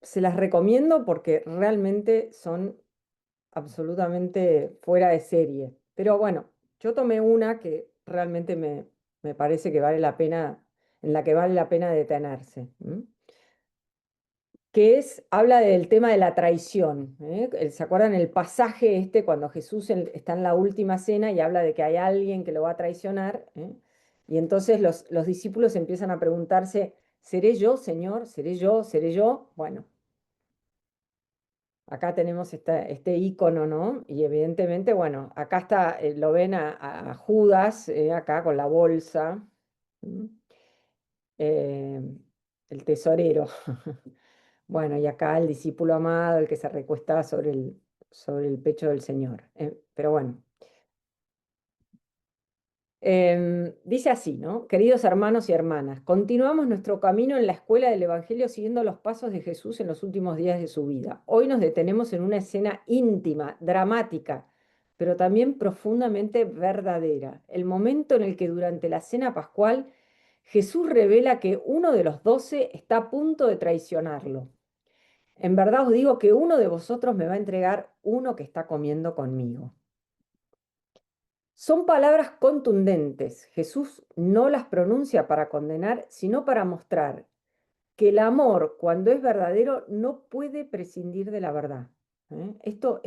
se las recomiendo porque realmente son absolutamente fuera de serie. Pero bueno, yo tomé una que realmente me parece que vale la pena, en la que vale la pena detenerse. Que habla del tema de la traición. ¿Se acuerdan el pasaje este cuando Jesús está en la última cena y habla de que hay alguien que lo va a traicionar? Y entonces los discípulos empiezan a preguntarse, ¿seré yo, Señor? ¿Seré yo? ¿Seré yo? Bueno, acá tenemos este icono, ¿no? Y evidentemente, bueno, acá está, lo ven a Judas, acá con la bolsa, ¿m? Eh, el tesorero. Bueno, y acá el discípulo amado, el que se recuestaba sobre el pecho del Señor. Pero bueno, dice así, ¿no? Queridos hermanos y hermanas, continuamos nuestro camino en la escuela del Evangelio siguiendo los pasos de Jesús en los últimos días de su vida. Hoy nos detenemos en una escena íntima, dramática, pero también profundamente verdadera. El momento en el que durante la cena pascual Jesús revela que uno de los 12 está a punto de traicionarlo. En verdad os digo que uno de vosotros me va a entregar uno que está comiendo conmigo. Son palabras contundentes. Jesús no las pronuncia para condenar, sino para mostrar que el amor, cuando es verdadero, no puede prescindir de la verdad. Esto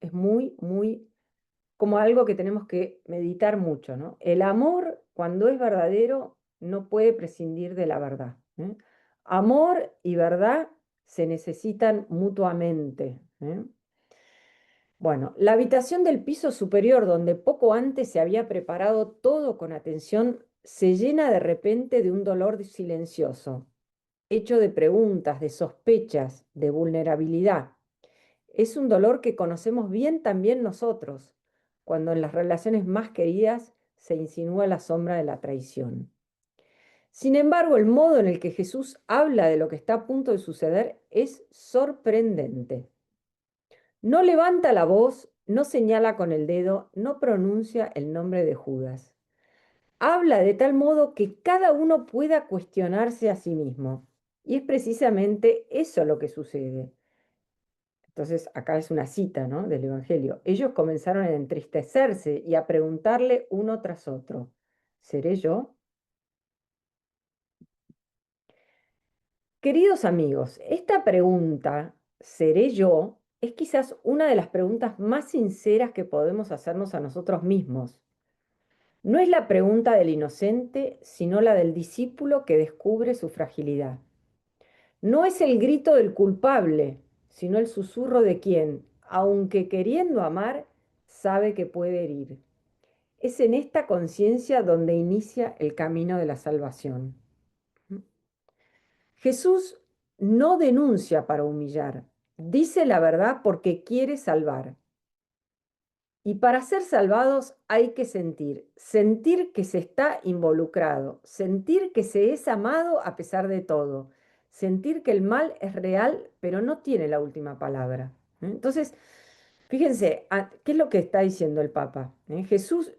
es muy, muy como algo que tenemos que meditar mucho, ¿no? El amor, cuando es verdadero, no puede prescindir de la verdad. Amor y verdad se necesitan mutuamente. Bueno, la habitación del piso superior, donde poco antes se había preparado todo con atención, se llena de repente de un dolor silencioso, hecho de preguntas, de sospechas, de vulnerabilidad. Es un dolor que conocemos bien también nosotros, cuando en las relaciones más queridas se insinúa la sombra de la traición. Sin embargo, el modo en el que Jesús habla de lo que está a punto de suceder es sorprendente. No levanta la voz, no señala con el dedo, no pronuncia el nombre de Judas. Habla de tal modo que cada uno pueda cuestionarse a sí mismo. Y es precisamente eso lo que sucede. Entonces, acá es una cita, ¿no?, del Evangelio. Ellos comenzaron a entristecerse y a preguntarle uno tras otro, ¿seré yo? Queridos amigos, esta pregunta, ¿seré yo?, es quizás una de las preguntas más sinceras que podemos hacernos a nosotros mismos. No es la pregunta del inocente, sino la del discípulo que descubre su fragilidad. No es el grito del culpable, sino el susurro de quien, aunque queriendo amar, sabe que puede herir. Es en esta conciencia donde inicia el camino de la salvación. Jesús no denuncia para humillar, dice la verdad porque quiere salvar. Y para ser salvados hay que sentir que se está involucrado, sentir que se es amado a pesar de todo, sentir que el mal es real, pero no tiene la última palabra. Entonces, fíjense, ¿qué es lo que está diciendo el Papa? Jesús,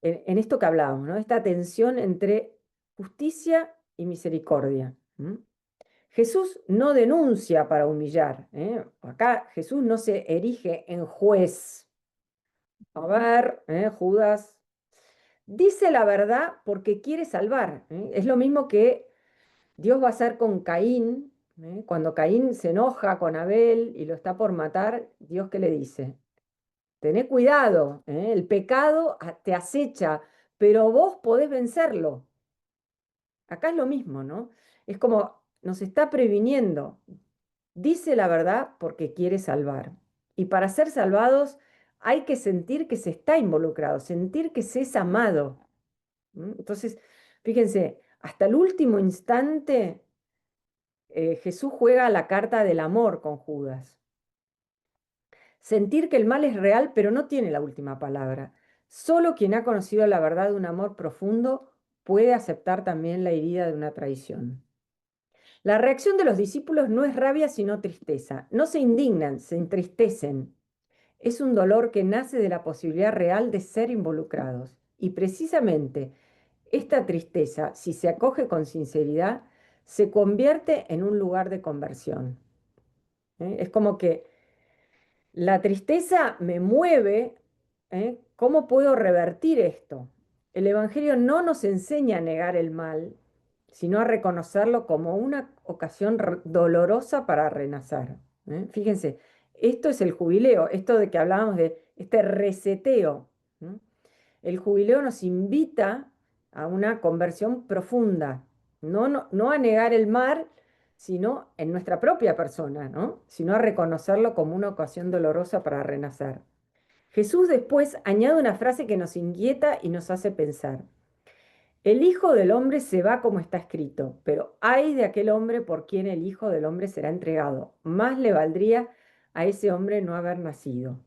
en esto que hablábamos, ¿no? Esta tensión entre justicia y misericordia. Jesús no denuncia para humillar. Acá Jesús no se erige en juez. A ver, Judas dice la verdad porque quiere salvar. Es lo mismo que Dios va a hacer con Caín. Cuando Caín se enoja con Abel y lo está por matar, Dios qué le dice: tené cuidado, el pecado te acecha, pero vos podés vencerlo. Acá es lo mismo, ¿no? Es como nos está previniendo. Dice la verdad porque quiere salvar. Y para ser salvados hay que sentir que se está involucrado, sentir que se es amado. Entonces, fíjense, hasta el último instante Jesús juega la carta del amor con Judas. Sentir que el mal es real, pero no tiene la última palabra. Solo quien ha conocido la verdad de un amor profundo puede aceptar también la herida de una traición. La reacción de los discípulos no es rabia, sino tristeza. No se indignan, se entristecen. Es un dolor que nace de la posibilidad real de ser involucrados. Y precisamente esta tristeza, si se acoge con sinceridad, se convierte en un lugar de conversión. Es como que la tristeza me mueve. ¿Cómo puedo revertir esto? El Evangelio no nos enseña a negar el mal, sino a reconocerlo como una ocasión dolorosa para renacer. Fíjense, esto es el jubileo, esto de que hablábamos de este reseteo. El jubileo nos invita a una conversión profunda, no a negar el mal, sino en nuestra propia persona, ¿no? Sino a reconocerlo como una ocasión dolorosa para renacer. Jesús después añade una frase que nos inquieta y nos hace pensar. El Hijo del Hombre se va como está escrito, pero ay de aquel hombre por quien el Hijo del Hombre será entregado. Más le valdría a ese hombre no haber nacido.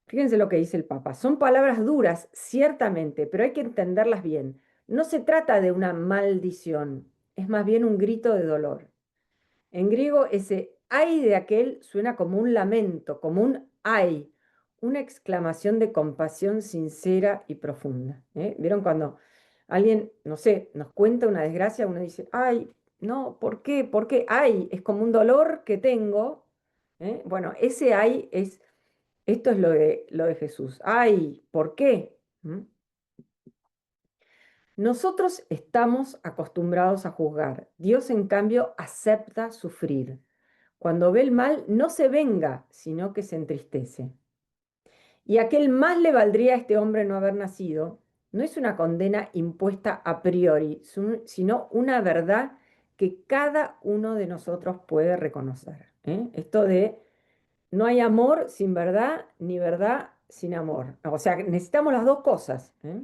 Fíjense lo que dice el Papa. Son palabras duras, ciertamente, pero hay que entenderlas bien. No se trata de una maldición, es más bien un grito de dolor. En griego, ese ay de aquel suena como un lamento, como un ay, una exclamación de compasión sincera y profunda. ¿Vieron cuando Alguien, no sé, nos cuenta una desgracia, uno dice, ay, no, ¿por qué? ¿Por qué? Ay, es como un dolor que tengo. ¿Eh? Bueno, ese ay es, esto es lo de Jesús. Ay, ¿por qué? ¿Mm? Nosotros estamos acostumbrados a juzgar. Dios, en cambio, acepta sufrir. Cuando ve el mal, no se venga, sino que se entristece. Y a aquel más le valdría a este hombre no haber nacido, no es una condena impuesta a priori, sino una verdad que cada uno de nosotros puede reconocer. ¿Eh? Esto de no hay amor sin verdad, ni verdad sin amor. O sea, necesitamos las dos cosas. ¿Eh?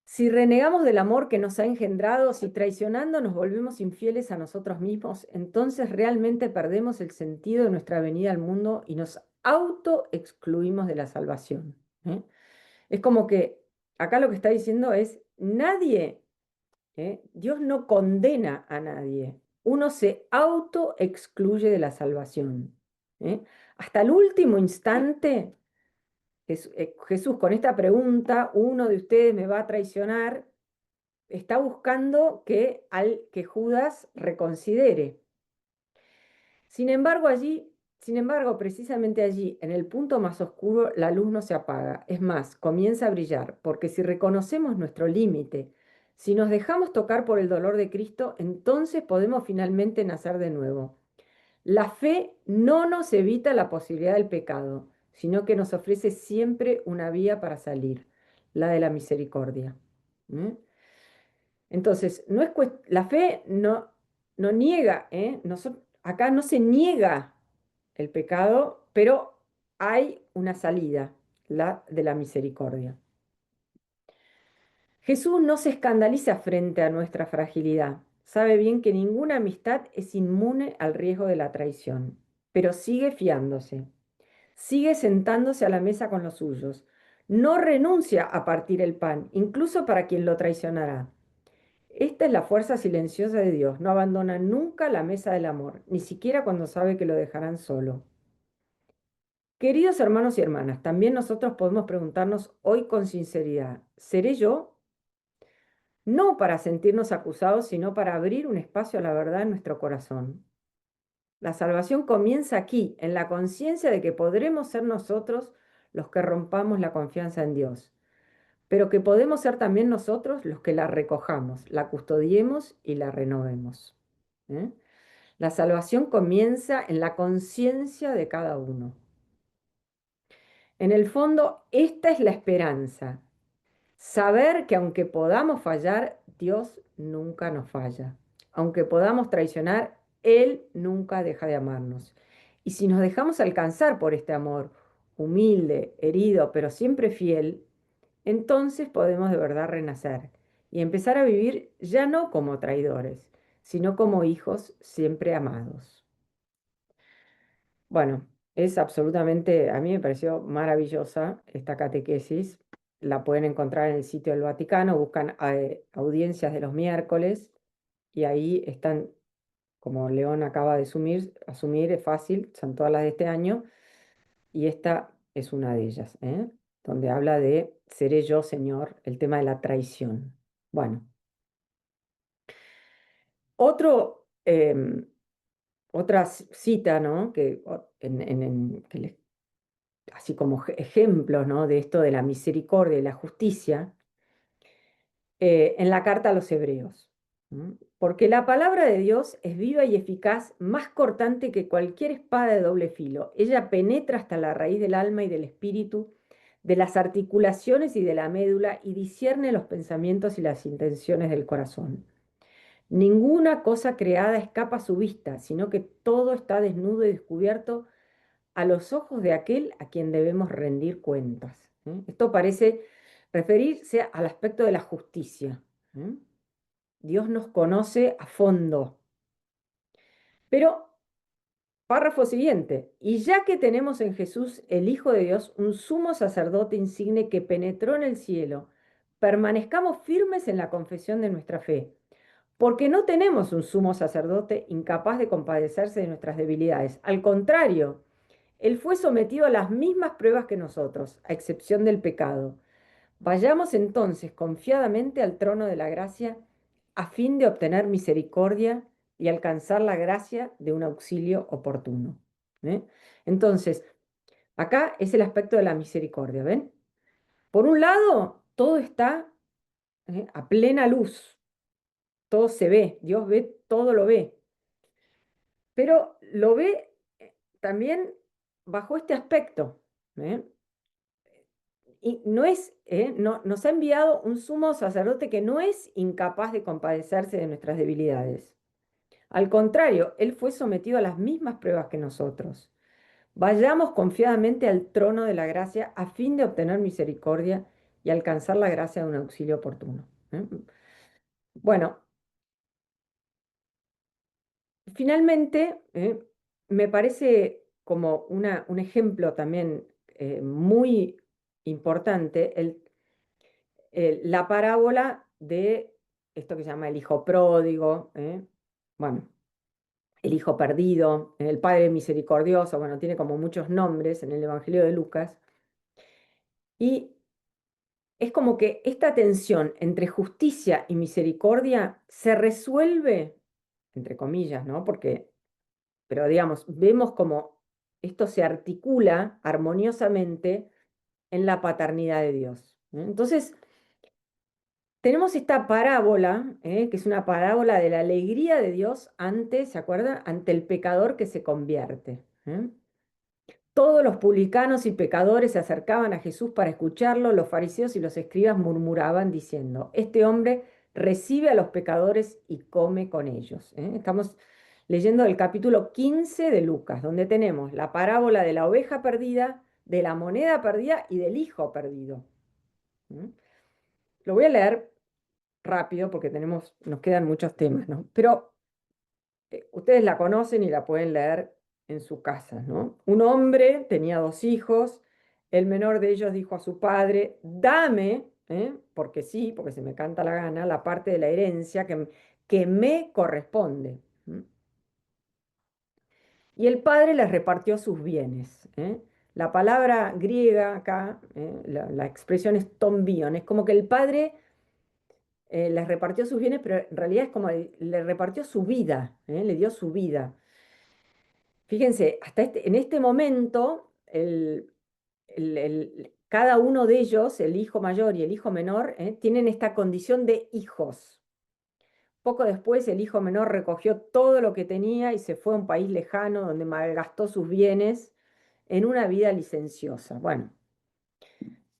Si renegamos del amor que nos ha engendrado, si traicionando nos volvemos infieles a nosotros mismos, entonces realmente perdemos el sentido de nuestra venida al mundo y nos auto-excluimos de la salvación. ¿Eh? Es como que acá lo que está diciendo es, nadie, Dios no condena a nadie, uno se auto-excluye de la salvación. ¿Eh? Hasta el último instante, Jesús, con esta pregunta, uno de ustedes me va a traicionar, está buscando que Judas reconsidere. Sin embargo, precisamente allí, en el punto más oscuro, la luz no se apaga. Es más, comienza a brillar, porque si reconocemos nuestro límite, si nos dejamos tocar por el dolor de Cristo, entonces podemos finalmente nacer de nuevo. La fe no nos evita la posibilidad del pecado, sino que nos ofrece siempre una vía para salir, la de la misericordia. ¿Mm? Entonces, no es la fe no niega, ¿eh? Acá no se niega el pecado, pero hay una salida, la de la misericordia. Jesús no se escandaliza frente a nuestra fragilidad. Sabe bien que ninguna amistad es inmune al riesgo de la traición, pero sigue fiándose, sigue sentándose a la mesa con los suyos. No renuncia a partir el pan, incluso para quien lo traicionará. Esta es la fuerza silenciosa de Dios. No abandona nunca la mesa del amor, ni siquiera cuando sabe que lo dejarán solo. Queridos hermanos y hermanas, también nosotros podemos preguntarnos hoy con sinceridad, ¿seré yo? No para sentirnos acusados, sino para abrir un espacio a la verdad en nuestro corazón. La salvación comienza aquí, en la conciencia de que podremos ser nosotros los que rompamos la confianza en Dios, pero que podemos ser también nosotros los que la recojamos, la custodiemos y la renovemos. ¿Eh? La salvación comienza en la conciencia de cada uno. En el fondo, esta es la esperanza. Saber que aunque podamos fallar, Dios nunca nos falla. Aunque podamos traicionar, Él nunca deja de amarnos. Y si nos dejamos alcanzar por este amor, humilde, herido, pero siempre fiel, entonces podemos de verdad renacer y empezar a vivir ya no como traidores, sino como hijos siempre amados. Bueno, es absolutamente, a mí me pareció maravillosa esta catequesis. La pueden encontrar en el sitio del Vaticano, buscan audiencias de los miércoles y ahí están, como León acaba de asumir es fácil, son todas las de este año y esta es una de ellas, ¿eh? Donde habla de seré yo, Señor, el tema de la traición. Bueno, otro, otra cita, ¿no? Así como ejemplos, ¿no? De esto de la misericordia y la justicia, en la carta a los hebreos. ¿M? Porque la palabra de Dios es viva y eficaz, más cortante que cualquier espada de doble filo. Ella penetra hasta la raíz del alma y del espíritu, de las articulaciones y de la médula, y discierne los pensamientos y las intenciones del corazón. Ninguna cosa creada escapa a su vista, sino que todo está desnudo y descubierto a los ojos de aquel a quien debemos rendir cuentas. Esto parece referirse al aspecto de la justicia. ¿Eh? Dios nos conoce a fondo. Pero, párrafo siguiente, y ya que tenemos en Jesús, el Hijo de Dios, un sumo sacerdote insigne que penetró en el cielo, permanezcamos firmes en la confesión de nuestra fe, porque no tenemos un sumo sacerdote incapaz de compadecerse de nuestras debilidades. Al contrario, él fue sometido a las mismas pruebas que nosotros, a excepción del pecado, Vayamos entonces confiadamente al trono de la gracia a fin de obtener misericordia y alcanzar la gracia de un auxilio oportuno. ¿Eh? Entonces, acá es el aspecto de la misericordia, ¿ven? Por un lado, todo está a plena luz, todo se ve, Dios ve, todo lo ve, pero lo ve también bajo este aspecto. ¿Eh? Y no es, no, nos ha enviado un sumo sacerdote que no es incapaz de compadecerse de nuestras debilidades. Al contrario, él fue sometido a las mismas pruebas que nosotros. Vayamos confiadamente al trono de la gracia a fin de obtener misericordia y alcanzar la gracia de un auxilio oportuno. ¿Eh? Bueno, finalmente, me parece como un ejemplo también muy importante la parábola de esto que se llama el hijo pródigo, bueno, el hijo perdido, el padre misericordioso, bueno, tiene como muchos nombres en el Evangelio de Lucas, y es como que esta tensión entre justicia y misericordia se resuelve, entre comillas, ¿no? Porque, pero digamos, vemos como esto se articula armoniosamente en la paternidad de Dios. Entonces, tenemos esta parábola, que es una parábola de la alegría de Dios ante, ¿se acuerda? Ante el pecador que se convierte. Todos los publicanos y pecadores se acercaban a Jesús para escucharlo. Los fariseos y los escribas murmuraban diciendo, este hombre recibe a los pecadores y come con ellos. Estamos leyendo el capítulo 15 de Lucas, donde tenemos la parábola de la oveja perdida, de la moneda perdida y del hijo perdido. ¿Mm? Lo voy a leer rápido porque nos quedan muchos temas, ¿no? Pero ustedes la conocen y la pueden leer en su casa, ¿no? Un hombre tenía dos hijos, el menor de ellos dijo a su padre, dame, porque sí, porque se me canta la gana, la parte de la herencia que me corresponde. Y el padre les repartió sus bienes. La palabra griega acá, la expresión es ton bion, es como que el padre les repartió sus bienes, pero en realidad es como le repartió su vida, le dio su vida. Fíjense, en este momento, cada uno de ellos, el hijo mayor y el hijo menor, tienen esta condición de hijos. Poco después, el hijo menor recogió todo lo que tenía y se fue a un país lejano donde malgastó sus bienes en una vida licenciosa. Bueno,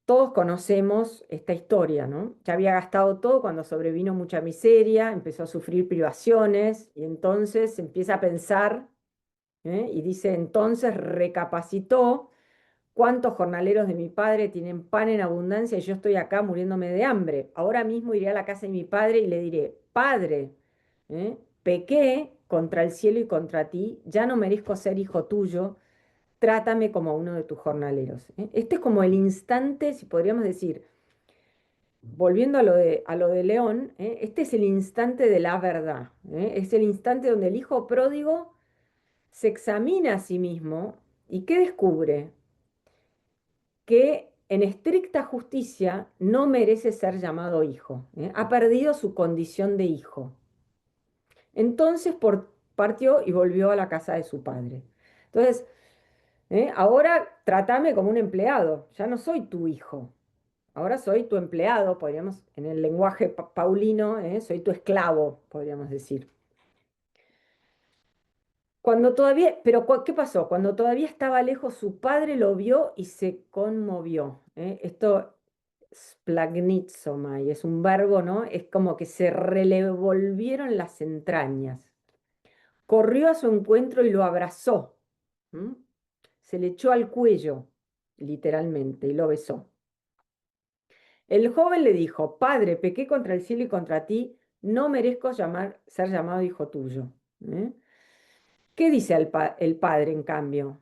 todos conocemos esta historia, ¿no? Ya había gastado todo cuando sobrevino mucha miseria, empezó a sufrir privaciones y entonces empieza a pensar, y dice, entonces recapacitó, ¿cuántos jornaleros de mi padre tienen pan en abundancia y yo estoy acá muriéndome de hambre? Ahora mismo iré a la casa de mi padre y le diré, Padre, pequé contra el cielo y contra ti, ya no merezco ser hijo tuyo, trátame como uno de tus jornaleros. Este es como el instante, si podríamos decir, volviendo a lo de León, este es el instante de la verdad. Es el instante donde el hijo pródigo se examina a sí mismo y ¿qué descubre? Que en estricta justicia no merece ser llamado hijo. Ha perdido su condición de hijo. Entonces partió y volvió a la casa de su padre. Entonces, ahora trátame como un empleado, ya no soy tu hijo. Ahora soy tu empleado, podríamos, en el lenguaje paulino, soy tu esclavo, podríamos decir. Cuando todavía, pero ¿qué pasó? Cuando todavía estaba lejos, su padre lo vio y se conmovió. Esto es splagnizomai, es un verbo, ¿no? Es como que se revolvieron las entrañas. Corrió a su encuentro y lo abrazó. ¿M? Se le echó al cuello, literalmente, y lo besó. El joven le dijo, Padre, pequé contra el cielo y contra ti, no merezco ser llamado hijo tuyo. ¿Eh? ¿Qué dice el padre, en cambio?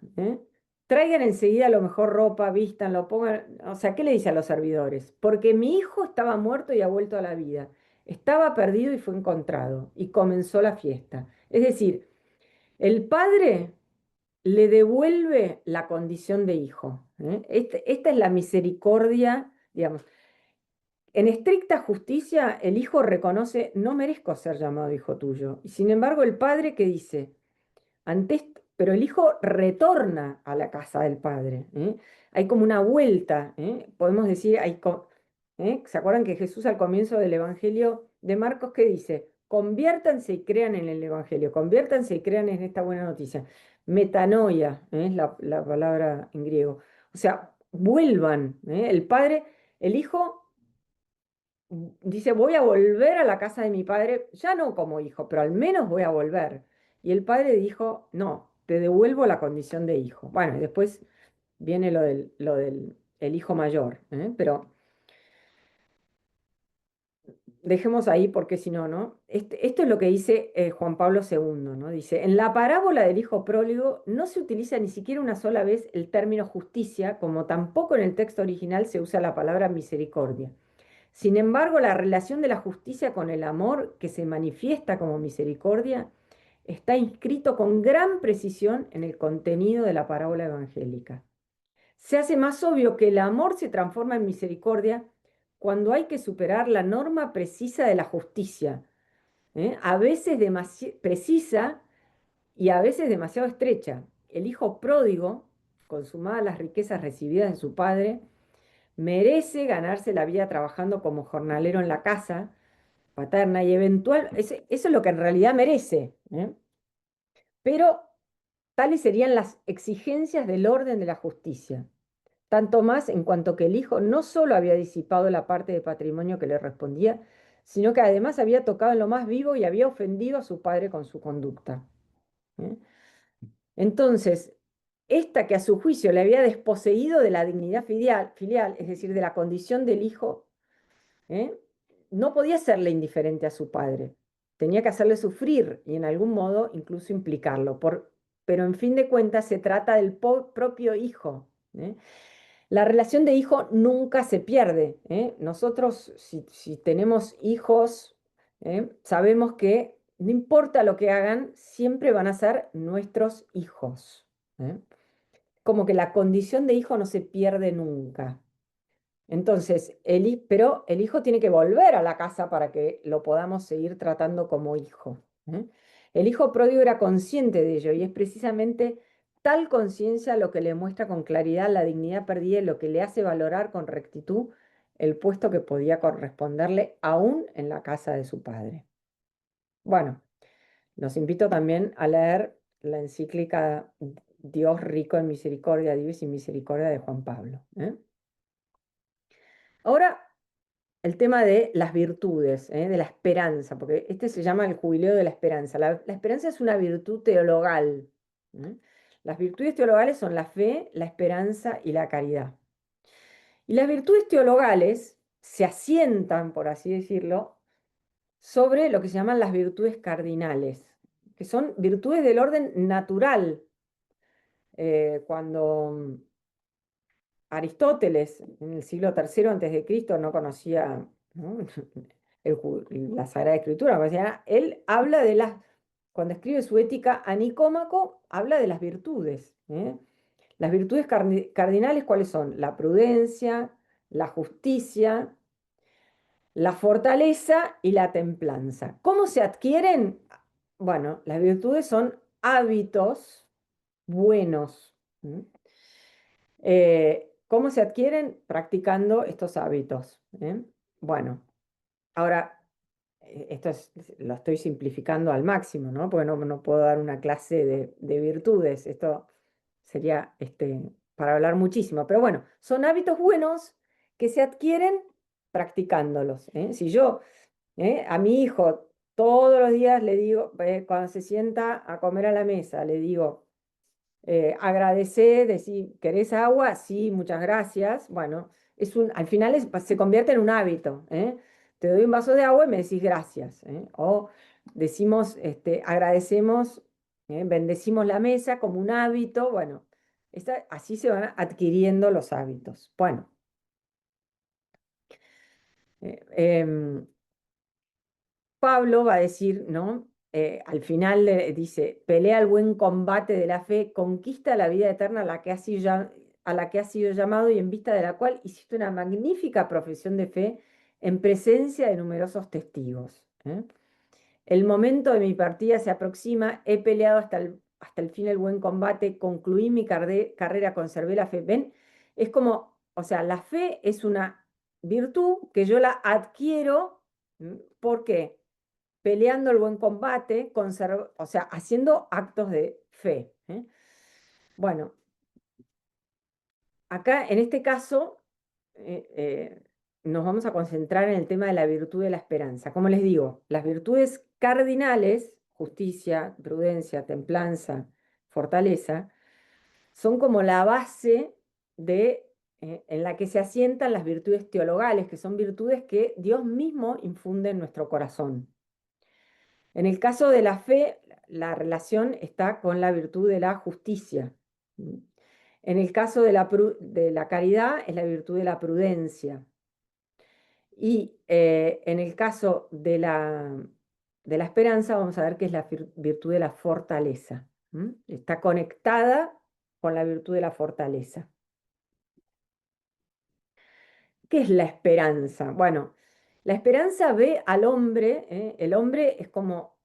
Traigan enseguida lo mejor ropa, vístanlo, pongan... O sea, ¿qué le dice a los servidores? Porque mi hijo estaba muerto y ha vuelto a la vida. Estaba perdido y fue encontrado. Y comenzó la fiesta. Es decir, el padre le devuelve la condición de hijo. Esta es la misericordia, digamos. En estricta justicia, el hijo reconoce, no merezco ser llamado hijo tuyo. Y sin embargo, el padre que dice, pero el hijo retorna a la casa del padre. ¿Eh? Hay como una vuelta, ¿eh? Podemos decir, ¿se acuerdan que Jesús al comienzo del Evangelio de Marcos que dice? Conviértanse y crean en el Evangelio, conviértanse y crean en esta buena noticia. Metanoia, es la palabra en griego. O sea, vuelvan. El padre, el hijo dice, voy a volver a la casa de mi padre, ya no como hijo, pero al menos voy a volver. Y el padre dijo, no, te devuelvo la condición de hijo. Bueno, y después viene lo del el hijo mayor, ¿eh? Pero dejemos ahí porque si no, ¿no? Esto es lo que dice Juan Pablo II, ¿no? Dice, en la parábola del hijo pródigo no se utiliza ni siquiera una sola vez el término justicia, como tampoco en el texto original se usa la palabra misericordia. Sin embargo, la relación de la justicia con el amor que se manifiesta como misericordia está inscrito con gran precisión en el contenido de la parábola evangélica. Se hace más obvio que el amor se transforma en misericordia cuando hay que superar la norma precisa de la justicia, a veces precisa y a veces demasiado estrecha. El hijo pródigo, consumadas las riquezas recibidas de su padre, merece ganarse la vida trabajando como jornalero en la casa paterna y eso es lo que en realidad merece, ¿eh? Pero tales serían las exigencias del orden de la justicia, tanto más en cuanto que el hijo no solo había disipado la parte de patrimonio que le respondía, sino que además había tocado en lo más vivo y había ofendido a su padre con su conducta, ¿eh? Entonces, esta que a su juicio le había desposeído de la dignidad filial, es decir, de la condición del hijo, ¿eh? No podía serle indiferente a su padre, tenía que hacerle sufrir y en algún modo incluso implicarlo, pero en fin de cuentas se trata del propio hijo, ¿eh? La relación de hijo nunca se pierde, ¿eh? Nosotros, si tenemos hijos, sabemos que no importa lo que hagan, siempre van a ser nuestros hijos, ¿eh? Como que la condición de hijo no se pierde nunca. Entonces, pero el hijo tiene que volver a la casa para que lo podamos seguir tratando como hijo, ¿eh? El hijo pródigo era consciente de ello y es precisamente tal conciencia lo que le muestra con claridad la dignidad perdida y lo que le hace valorar con rectitud el puesto que podía corresponderle aún en la casa de su padre. Bueno, los invito también a leer la encíclica Dios rico en misericordia, Divis y misericordia de Juan Pablo, ¿eh? Ahora el tema de las virtudes, de la esperanza, porque este se llama el jubileo de la esperanza. La esperanza es una virtud teologal, ¿eh? Las virtudes teologales son la fe, la esperanza y la caridad. Y las virtudes teologales se asientan, por así decirlo, sobre lo que se llaman las virtudes cardinales, que son virtudes del orden natural. Cuando Aristóteles, en el siglo III antes de Cristo, no conocía, ¿no? La Sagrada Escritura, o sea, él habla cuando escribe su Ética a Nicómaco, habla de las virtudes, ¿eh? Las virtudes cardinales, ¿cuáles son? La prudencia, la justicia, la fortaleza y la templanza. ¿Cómo se adquieren? Bueno, las virtudes son hábitos buenos. ¿Cómo se adquieren? Practicando estos hábitos, ¿eh? Bueno, ahora, lo estoy simplificando al máximo, ¿no? Porque no puedo dar una clase de virtudes. Esto sería para hablar muchísimo. Pero bueno, son hábitos buenos que se adquieren practicándolos, ¿eh? Si yo a mi hijo todos los días le digo, cuando se sienta a comer a la mesa, le digo, agradecer, decir, ¿querés agua? Sí, muchas gracias. Bueno, al final se convierte en un hábito, ¿eh? Te doy un vaso de agua y me decís gracias, ¿eh? O decimos, agradecemos, bendecimos la mesa como un hábito. Bueno, así se van adquiriendo los hábitos. Bueno, eh, em, Pablo va a decir, ¿no? Al final dice, pelea el buen combate de la fe, conquista la vida eterna a la que has sido llamado y en vista de la cual hiciste una magnífica profesión de fe en presencia de numerosos testigos. ¿Eh? El momento de mi partida se aproxima, he peleado hasta el fin el buen combate, concluí mi carrera, conservé la fe. ¿Ven? Es como, o sea, la fe es una virtud que yo la adquiero. ¿Por qué? Peleando el buen combate, o sea, haciendo actos de fe. ¿Eh? Bueno, acá en este caso nos vamos a concentrar en el tema de la virtud de la esperanza. Como les digo, las virtudes cardinales, justicia, prudencia, templanza, fortaleza, son como la base en la que se asientan las virtudes teologales, que son virtudes que Dios mismo infunde en nuestro corazón. En el caso de la fe, la relación está con la virtud de la justicia. En el caso de la caridad, es la virtud de la prudencia. Y en el caso de la esperanza, vamos a ver que es la virtud de la fortaleza. Está conectada con la virtud de la fortaleza. ¿Qué es la esperanza? Bueno, la esperanza ve al hombre, el hombre es como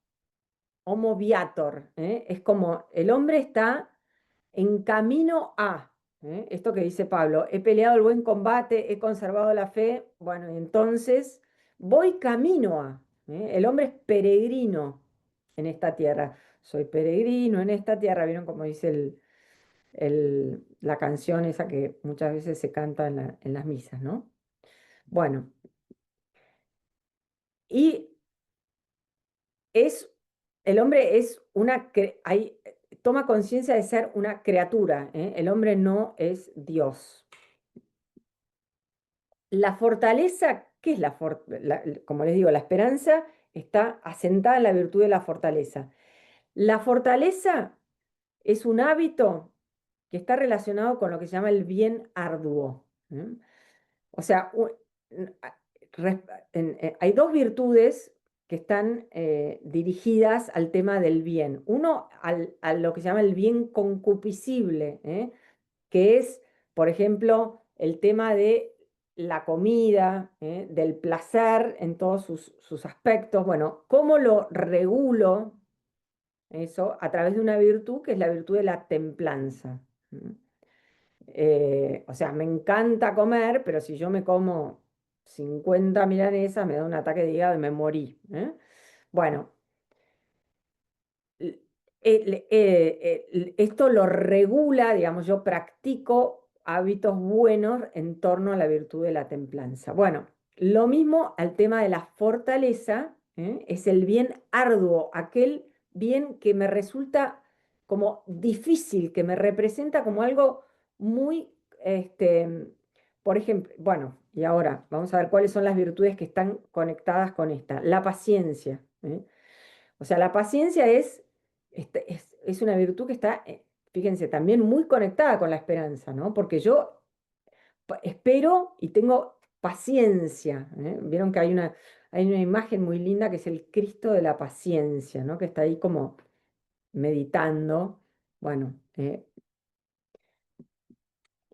homo viator, es como el hombre está en camino a, esto que dice Pablo, he peleado el buen combate, he conservado la fe, bueno, entonces voy camino a, el hombre es peregrino en esta tierra, soy peregrino en esta tierra, ¿vieron cómo dice la canción esa que muchas veces se canta en las misas, ¿no? Bueno, y es, el hombre es toma conciencia de ser una criatura, ¿eh? El hombre no es Dios. La fortaleza, ¿qué es como les digo, la esperanza está asentada en la virtud de la fortaleza. La fortaleza es un hábito que está relacionado con lo que se llama el bien arduo. O sea, hay dos virtudes que están dirigidas al tema del bien. Uno, a lo que se llama el bien concupiscible, que es, por ejemplo, el tema de la comida, del placer en todos sus aspectos. Bueno, ¿cómo lo regulo eso? A través de una virtud que es la virtud de la templanza. O sea, me encanta comer, pero si yo me como 50 milanesas, me da un ataque de hígado y me morí. Bueno, esto lo regula, digamos, yo practico hábitos buenos en torno a la virtud de la templanza. Bueno, lo mismo al tema de la fortaleza, es el bien arduo, aquel bien que me resulta como difícil, que me representa como algo muy, por ejemplo, bueno, y ahora vamos a ver cuáles son las virtudes que están conectadas con esta. La paciencia. O sea, la paciencia es una virtud que está, fíjense, también muy conectada con la esperanza, ¿no? Porque yo espero y tengo paciencia. Vieron que hay una imagen muy linda que es el Cristo de la paciencia, ¿no? Que está ahí como meditando. Bueno,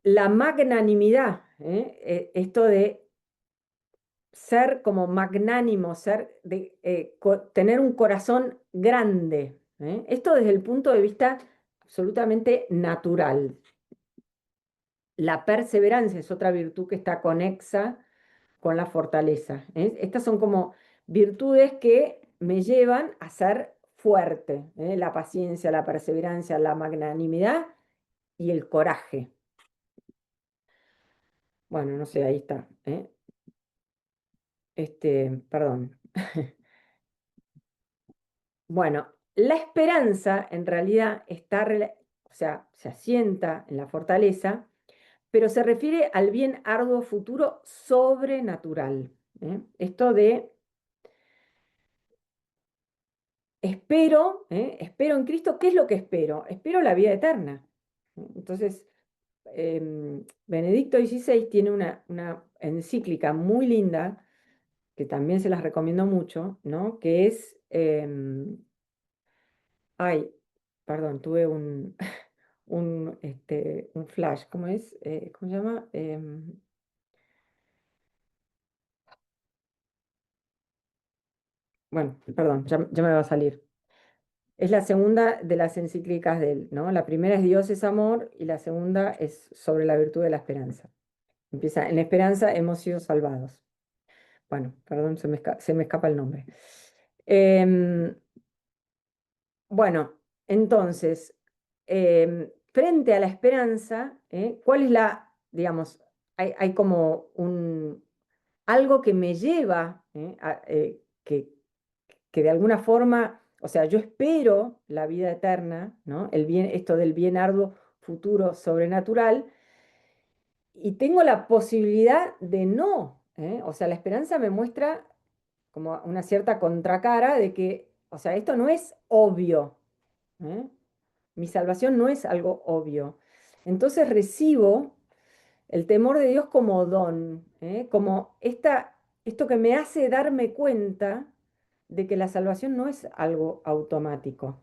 la magnanimidad, esto de ser como magnánimo, tener un corazón grande. Esto desde el punto de vista absolutamente natural. La perseverancia es otra virtud que está conexa con la fortaleza. Estas son como virtudes que me llevan a ser fuerte. La paciencia, la perseverancia, la magnanimidad y el coraje. Bueno, no sé, ahí está. Perdón. Bueno, la esperanza en realidad o sea, se asienta en la fortaleza, pero se refiere al bien arduo futuro sobrenatural. Esto de espero en Cristo, ¿qué es lo que espero? Espero la vida eterna. Entonces, Benedicto XVI tiene una encíclica muy linda, que también se las recomiendo mucho, ¿no? Que es, ay, perdón, tuve un flash, ¿cómo es? ¿Cómo se llama? bueno, perdón, ya me va a salir. Es la segunda de las encíclicas de él, ¿no? La primera es Dios es amor y la segunda es sobre la virtud de la esperanza. Empieza, en la esperanza hemos sido salvados. Bueno, perdón, se me escapa el nombre. Em, bueno, entonces, frente a la esperanza, ¿cuál es digamos, hay como algo que me lleva, que de alguna forma, o sea, yo espero la vida eterna, ¿no? El bien, esto del bien arduo futuro sobrenatural, y tengo la posibilidad de no, ¿eh? O sea, la esperanza me muestra como una cierta contracara de que, o sea, esto no es obvio, ¿eh? Mi salvación no es algo obvio. Entonces recibo el temor de Dios como don, como esto que me hace darme cuenta de que la salvación no es algo automático.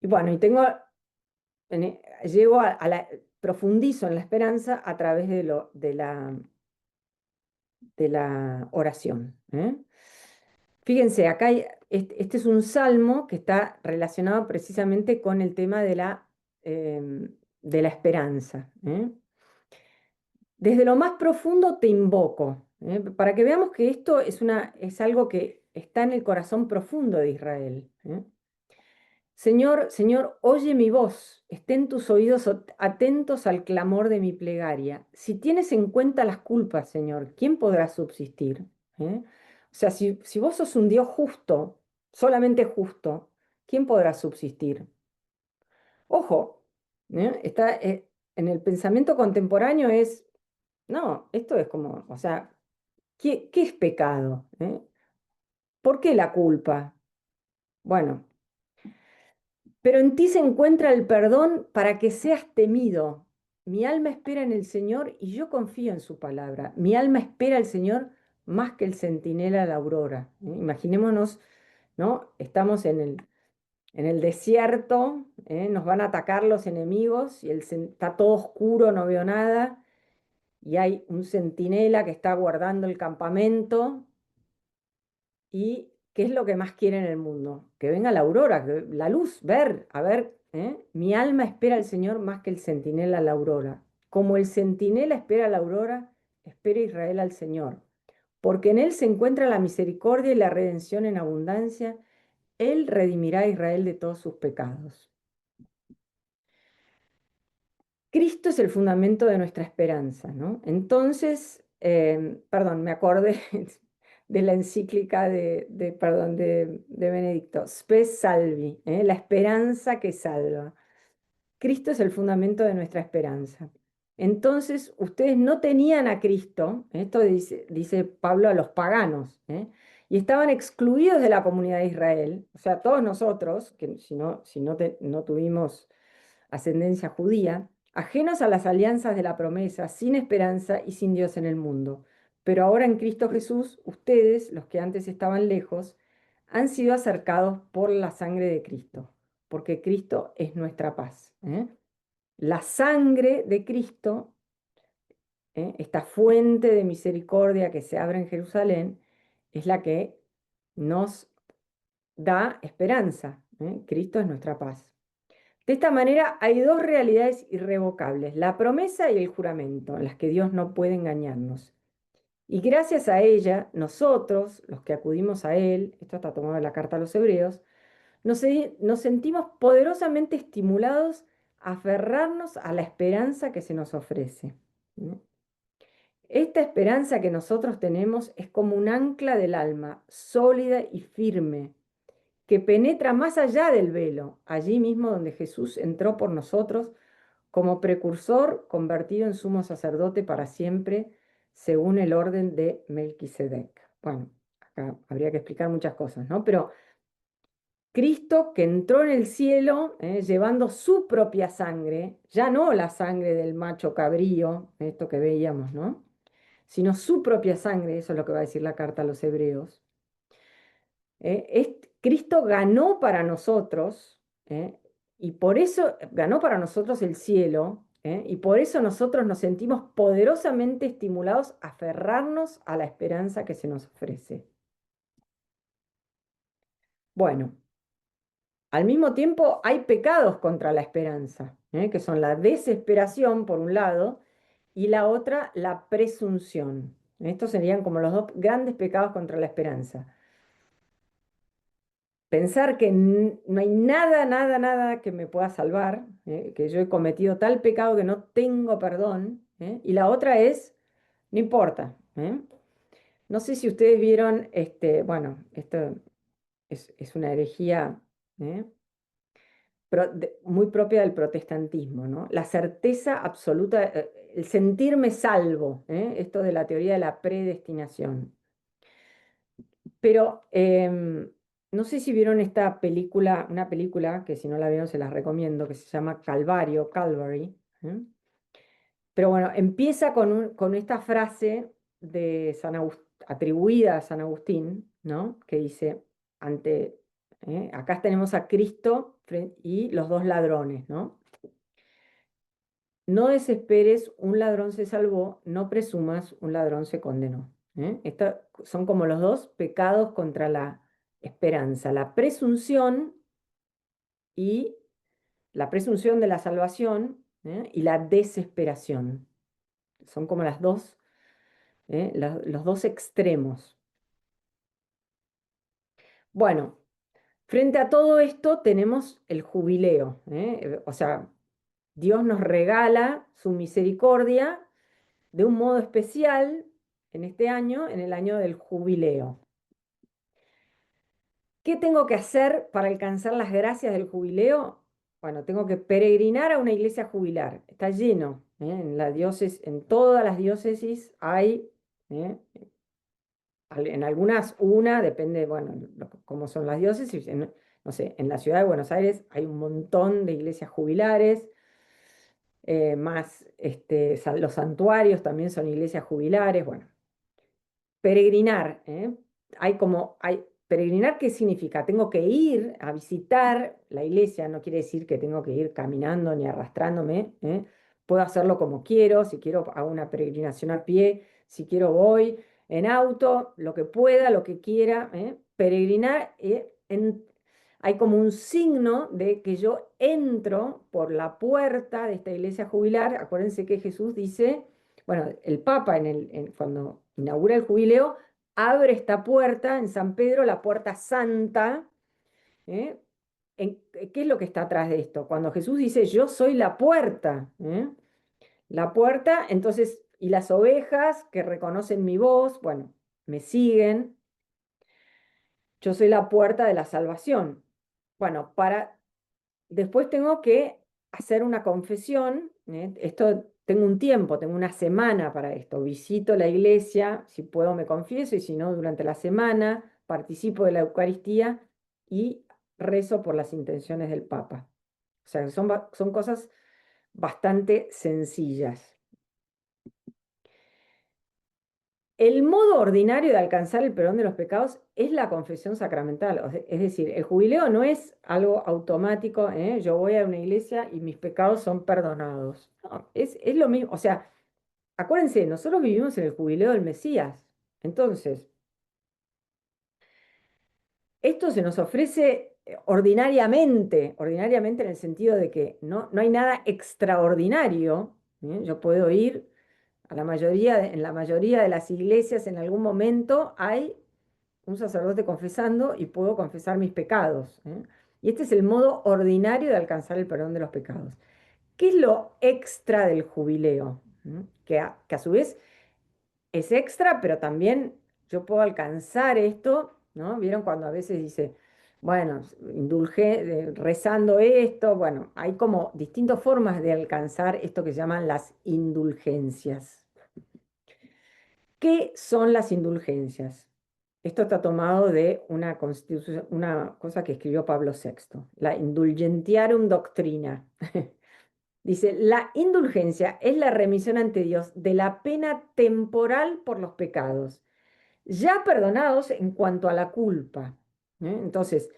Y bueno, llego profundizo en la esperanza a través de la oración. Fíjense, acá este es un salmo que está relacionado precisamente con el tema de la esperanza. Desde lo más profundo te invoco, para que veamos que esto es algo que está en el corazón profundo de Israel. Señor, Señor, oye mi voz, estén tus oídos atentos al clamor de mi plegaria. Si tienes en cuenta las culpas, Señor, ¿quién podrá subsistir? O sea, si vos sos un Dios justo, solamente justo, ¿quién podrá subsistir? Ojo, en el pensamiento contemporáneo no, esto es como, o sea, ¿qué es pecado? ¿Por qué la culpa? Bueno, pero en ti se encuentra el perdón para que seas temido. Mi alma espera en el Señor y yo confío en su palabra. Mi alma espera al Señor más que el centinela a la aurora. Imaginémonos, ¿no? Estamos en el desierto, nos van a atacar los enemigos y está todo oscuro, no veo nada, y hay un centinela que está guardando el campamento. ¿Y qué es lo que más quiere en el mundo? Que venga la aurora, la luz, ver, a ver, Mi alma espera al Señor más que el centinela a la aurora. Como el centinela espera a la aurora, espera Israel al Señor. Porque en Él se encuentra la misericordia y la redención en abundancia. Él redimirá a Israel de todos sus pecados. Cristo es el fundamento de nuestra esperanza, ¿no? Entonces, perdón, me acordé de la encíclica perdón, de Benedicto, Spes Salvi, la esperanza que salva. Cristo es el fundamento de nuestra esperanza. Entonces, ustedes no tenían a Cristo, esto dice Pablo a los paganos, y estaban excluidos de la comunidad de Israel, o sea, todos nosotros, que si no tuvimos ascendencia judía, ajenos a las alianzas de la promesa, sin esperanza y sin Dios en el mundo. Pero ahora en Cristo Jesús, ustedes, los que antes estaban lejos, han sido acercados por la sangre de Cristo, porque Cristo es nuestra paz. La sangre de Cristo, esta fuente de misericordia que se abre en Jerusalén, es la que nos da esperanza. Cristo es nuestra paz. De esta manera hay dos realidades irrevocables, la promesa y el juramento, en las que Dios no puede engañarnos. Y gracias a ella, nosotros, los que acudimos a Él, esto está tomado de la carta a los Hebreos, nos sentimos poderosamente estimulados a aferrarnos a la esperanza que se nos ofrece. Esta esperanza que nosotros tenemos es como un ancla del alma, sólida y firme, que penetra más allá del velo, allí mismo donde Jesús entró por nosotros como precursor convertido en sumo sacerdote para siempre, según el orden de Melquisedec. Bueno, acá habría que explicar muchas cosas, ¿no? Pero Cristo que entró en el cielo, llevando su propia sangre, ya no la sangre del macho cabrío, esto que veíamos, ¿no? Sino su propia sangre, eso es lo que va a decir la carta a los Hebreos. Cristo ganó para nosotros, y por eso ganó para nosotros el cielo, Y por eso nosotros nos sentimos poderosamente estimulados a aferrarnos a la esperanza que se nos ofrece. Bueno, al mismo tiempo hay pecados contra la esperanza, que son la desesperación, por un lado, y la otra, la presunción. Estos serían como los dos grandes pecados contra la esperanza. Pensar que no hay nada, nada, nada que me pueda salvar, que yo he cometido tal pecado que no tengo perdón, y la otra es, no importa. No sé si ustedes vieron, bueno, esto es una herejía, ¿eh? Muy propia del protestantismo, ¿no? La certeza absoluta, el sentirme salvo, esto de la teoría de la predestinación. Pero no sé si vieron esta película, una película que si no la vieron se las recomiendo, que se llama Calvario, Calvary. ¿Eh? Pero bueno, empieza con esta frase de atribuida a San Agustín, ¿no? Que dice, acá tenemos a Cristo y los dos ladrones, ¿no? No desesperes, un ladrón se salvó, no presumas, un ladrón se condenó. Estos son como los dos pecados contra la esperanza, y la presunción de la salvación, y la desesperación. Son como los dos extremos. Bueno, frente a todo esto tenemos el jubileo, o sea, Dios nos regala su misericordia de un modo especial en este año, en el año del jubileo. ¿Qué tengo que hacer para alcanzar las gracias del jubileo? Bueno, tengo que peregrinar a una iglesia jubilar. Está lleno, en la diócesis, en todas las diócesis hay, ¿eh? En algunas una, depende, bueno, cómo son las diócesis. No sé, en la ciudad de Buenos Aires hay un montón de iglesias jubilares, más los santuarios también son iglesias jubilares. Bueno, peregrinar, ¿eh? Peregrinar, ¿qué significa? Tengo que ir a visitar la iglesia, no quiere decir que tengo que ir caminando ni arrastrándome, ¿eh? Puedo hacerlo como quiero, si quiero hago una peregrinación a pie, si quiero voy en auto, lo que pueda, lo que quiera, ¿eh? Peregrinar, hay como un signo de que yo entro por la puerta de esta iglesia jubilar. Acuérdense que Jesús dice, bueno, el Papa cuando inaugura el jubileo, abre esta puerta en San Pedro, la puerta santa. ¿eh? ¿Qué es lo que está atrás de esto? Cuando Jesús dice, yo soy la puerta. La puerta, entonces, y las ovejas que reconocen mi voz, bueno, me siguen. Yo soy la puerta de la salvación. Bueno, después tengo que hacer una confesión. Esto tengo un tiempo, tengo una semana para esto. Visito la iglesia, si puedo me confieso y si no, durante la semana participo de la Eucaristía y rezo por las intenciones del Papa. O sea, son cosas bastante sencillas. El modo ordinario de alcanzar el perdón de los pecados es la confesión sacramental. Es decir, el jubileo no es algo automático, yo voy a una iglesia y mis pecados son perdonados. No, es lo mismo. O sea, acuérdense, nosotros vivimos en el jubileo del Mesías. Entonces, esto se nos ofrece ordinariamente en el sentido de que no hay nada extraordinario. Yo puedo ir en la mayoría de las iglesias en algún momento hay un sacerdote confesando y puedo confesar mis pecados. Y este es el modo ordinario de alcanzar el perdón de los pecados. ¿Qué es lo extra del jubileo? Que a su vez es extra, pero también yo puedo alcanzar esto, ¿no? ¿Vieron cuando a veces dice, bueno, rezando esto? Bueno, hay como distintas formas de alcanzar esto que se llaman las indulgencias. ¿Qué son las indulgencias? Esto está tomado de una constitución, una cosa que escribió Pablo VI, la Indulgentiarum Doctrina. Dice, la indulgencia es la remisión ante Dios de la pena temporal por los pecados, ya perdonados en cuanto a la culpa. Entonces,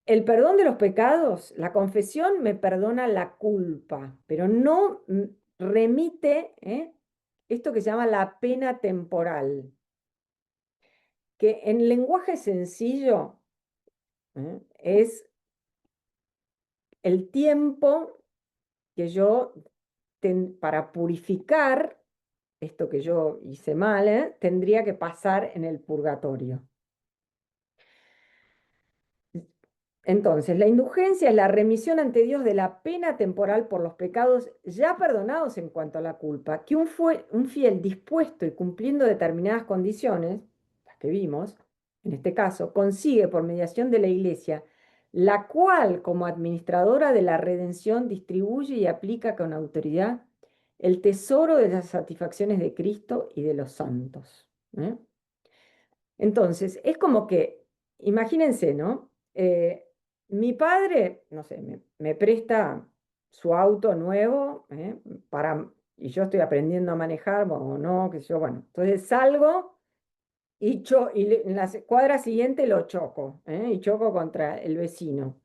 El perdón de los pecados, la confesión me perdona la culpa, pero no remite, esto que se llama la pena temporal, que en lenguaje sencillo, es el tiempo que yo, para purificar esto que yo hice mal, tendría que pasar en el purgatorio. Entonces, la indulgencia es la remisión ante Dios de la pena temporal por los pecados ya perdonados en cuanto a la culpa, que un fiel dispuesto y cumpliendo determinadas condiciones, las que vimos, en este caso, consigue por mediación de la Iglesia, la cual, como administradora de la redención, distribuye y aplica con autoridad el tesoro de las satisfacciones de Cristo y de los santos. Entonces, es como que, imagínense, ¿no? Mi padre, no sé, me presta su auto nuevo, y yo estoy aprendiendo a manejar, o no, qué sé yo, bueno. Entonces salgo en la cuadra siguiente lo choco, y choco contra el vecino.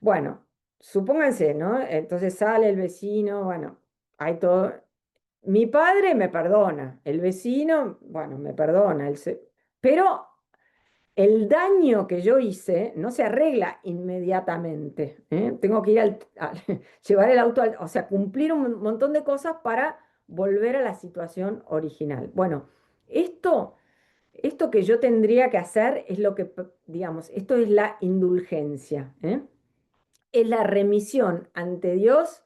Bueno, supónganse, ¿no? Entonces sale el vecino, bueno, hay todo. Mi padre me perdona, el vecino, bueno, me perdona, pero el daño que yo hice no se arregla inmediatamente. Tengo que ir llevar el auto, o sea, cumplir un montón de cosas para volver a la situación original. Bueno, esto, esto que yo tendría que hacer es lo que, digamos, esto es la indulgencia. Es la remisión ante Dios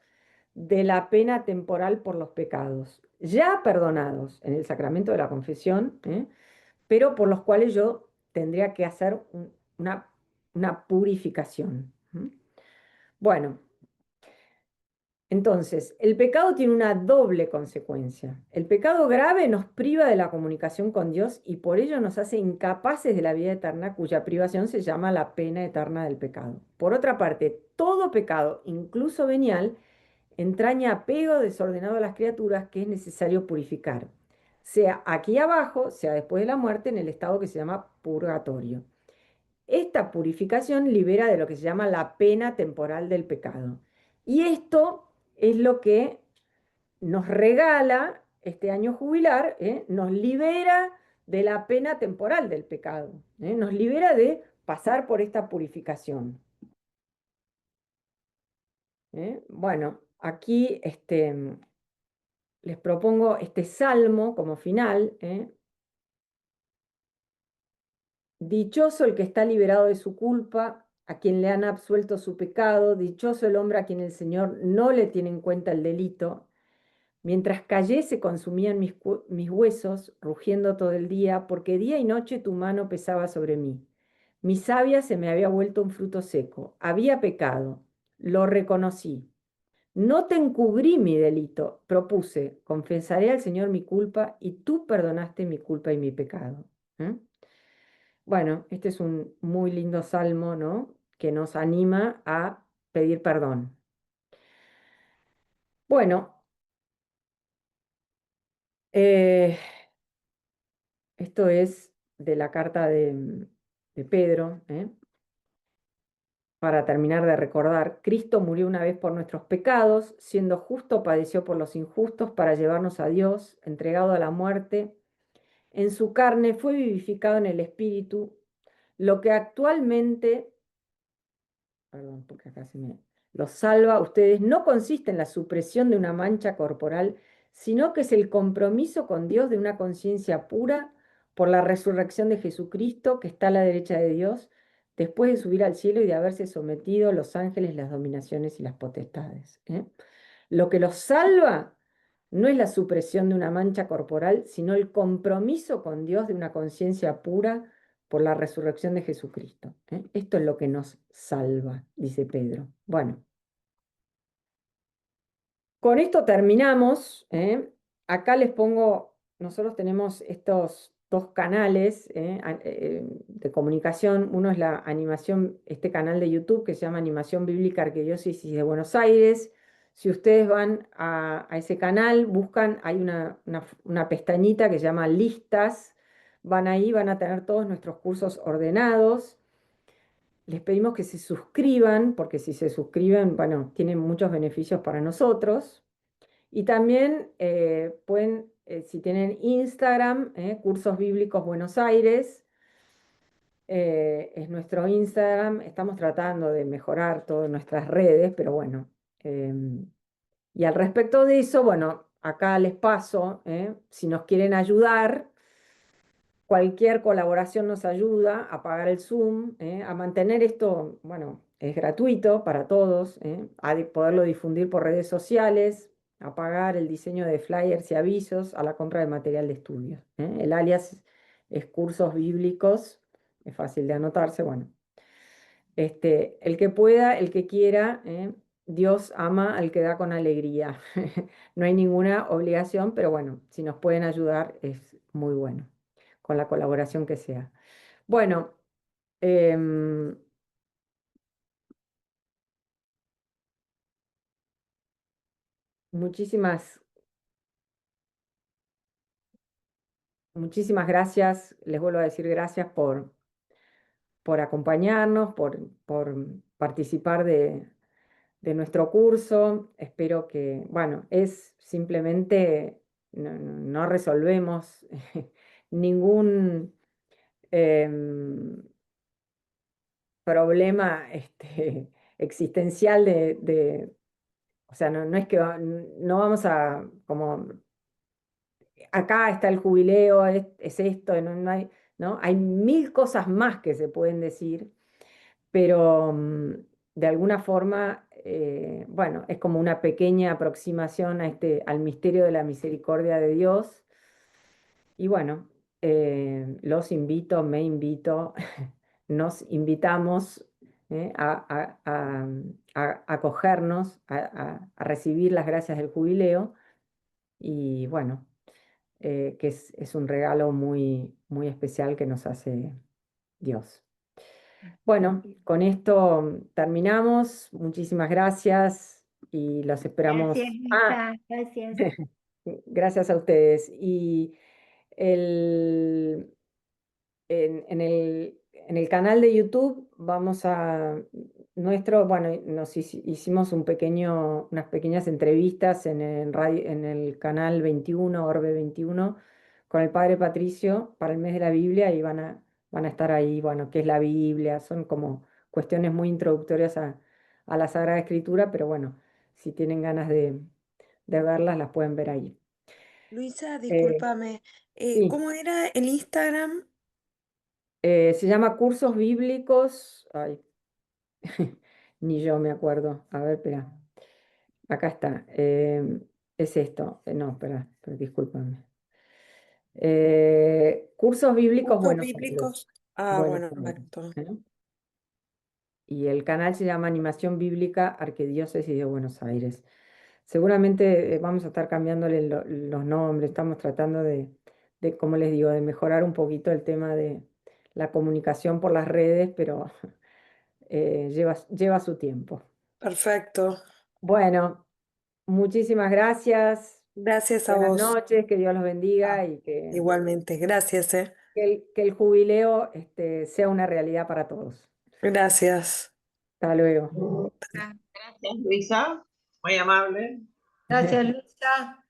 de la pena temporal por los pecados, ya perdonados en el sacramento de la confesión, pero por los cuales yo tendría que hacer una purificación. Bueno, entonces, el pecado tiene una doble consecuencia. El pecado grave nos priva de la comunicación con Dios y por ello nos hace incapaces de la vida eterna, cuya privación se llama la pena eterna del pecado. Por otra parte, todo pecado, incluso venial, entraña apego desordenado a las criaturas que es necesario purificar, sea aquí abajo, sea después de la muerte, en el estado que se llama purgatorio. Esta purificación libera de lo que se llama la pena temporal del pecado. Y esto es lo que nos regala este año jubilar, nos libera de la pena temporal del pecado, nos libera de pasar por esta purificación. Bueno, aquí les propongo este salmo como final. Dichoso el que está liberado de su culpa, a quien le han absuelto su pecado, dichoso el hombre a quien el Señor no le tiene en cuenta el delito. Mientras callé se consumían mis huesos, rugiendo todo el día, porque día y noche tu mano pesaba sobre mí. Mi savia se me había vuelto un fruto seco. Había pecado, lo reconocí. No te encubrí mi delito, propuse, confesaré al Señor mi culpa y tú perdonaste mi culpa y mi pecado. ¿Eh? Bueno, este es un muy lindo salmo, ¿no? Que nos anima a pedir perdón. Bueno, eh, esto es de la carta de Pedro, ¿eh? Para terminar de recordar, Cristo murió una vez por nuestros pecados, siendo justo padeció por los injustos para llevarnos a Dios, entregado a la muerte. En su carne fue vivificado en el Espíritu, lo que actualmente, perdón, porque acá se me los salva a ustedes, no consiste en la supresión de una mancha corporal, sino que es el compromiso con Dios de una conciencia pura por la resurrección de Jesucristo, que está a la derecha de Dios, después de subir al cielo y de haberse sometido a los ángeles, las dominaciones y las potestades. Lo que los salva no es la supresión de una mancha corporal, sino el compromiso con Dios de una conciencia pura por la resurrección de Jesucristo. Esto es lo que nos salva, dice Pedro. Bueno, con esto terminamos. Acá les pongo, nosotros tenemos estos dos canales de comunicación. Uno es la animación, este canal de YouTube que se llama Animación Bíblica Arquidiócesis de Buenos Aires. Si ustedes van a ese canal, buscan, hay una pestañita que se llama Listas. Van ahí, van a tener todos nuestros cursos ordenados. les pedimos que se suscriban, porque si se suscriben, bueno, tienen muchos beneficios para nosotros. Y también pueden, si tienen Instagram, Cursos Bíblicos Buenos Aires, es nuestro Instagram. Estamos tratando de mejorar todas nuestras redes, pero bueno. Y al respecto de eso, bueno, acá les paso, si nos quieren ayudar. Cualquier colaboración nos ayuda a pagar el Zoom, a mantener esto, bueno, es gratuito para todos, poderlo difundir por redes sociales, a pagar el diseño de flyers y avisos, a la compra de material de estudio. El alias es Cursos Bíblicos, es fácil de anotarse, bueno. El que pueda, el que quiera, Dios ama al que da con alegría. No hay ninguna obligación, pero bueno, si nos pueden ayudar es muy bueno, con la colaboración que sea. Bueno, em, muchísimas, muchísimas gracias. Les vuelvo a decir gracias por acompañarnos, por participar de nuestro curso. Espero que, bueno, es simplemente, no resolvemos ningún problema existencial o sea, no es que no vamos a, como, acá está el jubileo, es esto, no hay, ¿no? Hay mil cosas más que se pueden decir, pero de alguna forma, bueno, es como una pequeña aproximación al misterio de la misericordia de Dios. Y bueno, los invito, me invito, nos invitamos a acogernos, a recibir las gracias del jubileo y bueno, que es un regalo muy, muy especial que nos hace Dios. Bueno, con esto terminamos. Muchísimas gracias y los Gracias, esperamos. Ah, Luisa, gracias. gracias a ustedes. Y el, en el canal de YouTube vamos a bueno, hicimos unas pequeñas entrevistas en el canal 21, Orbe 21, con el padre Patricio para el mes de la Biblia y van a estar ahí, bueno, qué es la Biblia, son como cuestiones muy introductorias a la Sagrada Escritura, pero bueno, si tienen ganas de verlas, las pueden ver ahí. Luisa, Eh, discúlpame, sí. ¿cómo era el Instagram? Se llama Cursos Bíblicos. Ay, ni yo me acuerdo. A ver, espera. Acá está. Es esto. No, espera, discúlpame. Cursos Bíblicos ¿Cursos Buenos Aires. bíblicos? Ah, Buenos bueno, Aires. perfecto. ¿Eh? Y el canal se llama Animación Bíblica Arquidiócesis de Buenos Aires. Seguramente vamos a estar cambiándole los nombres. Estamos tratando como les digo, de mejorar un poquito el tema de la comunicación por las redes, pero lleva su tiempo. Perfecto. Bueno, muchísimas gracias. Gracias a Buenas vos. noches, que Dios los bendiga Ah, y igualmente, gracias, eh. que el jubileo sea una realidad para todos. Gracias. Hasta luego. Gracias, Luisa. Muy amable. Gracias, Luisa.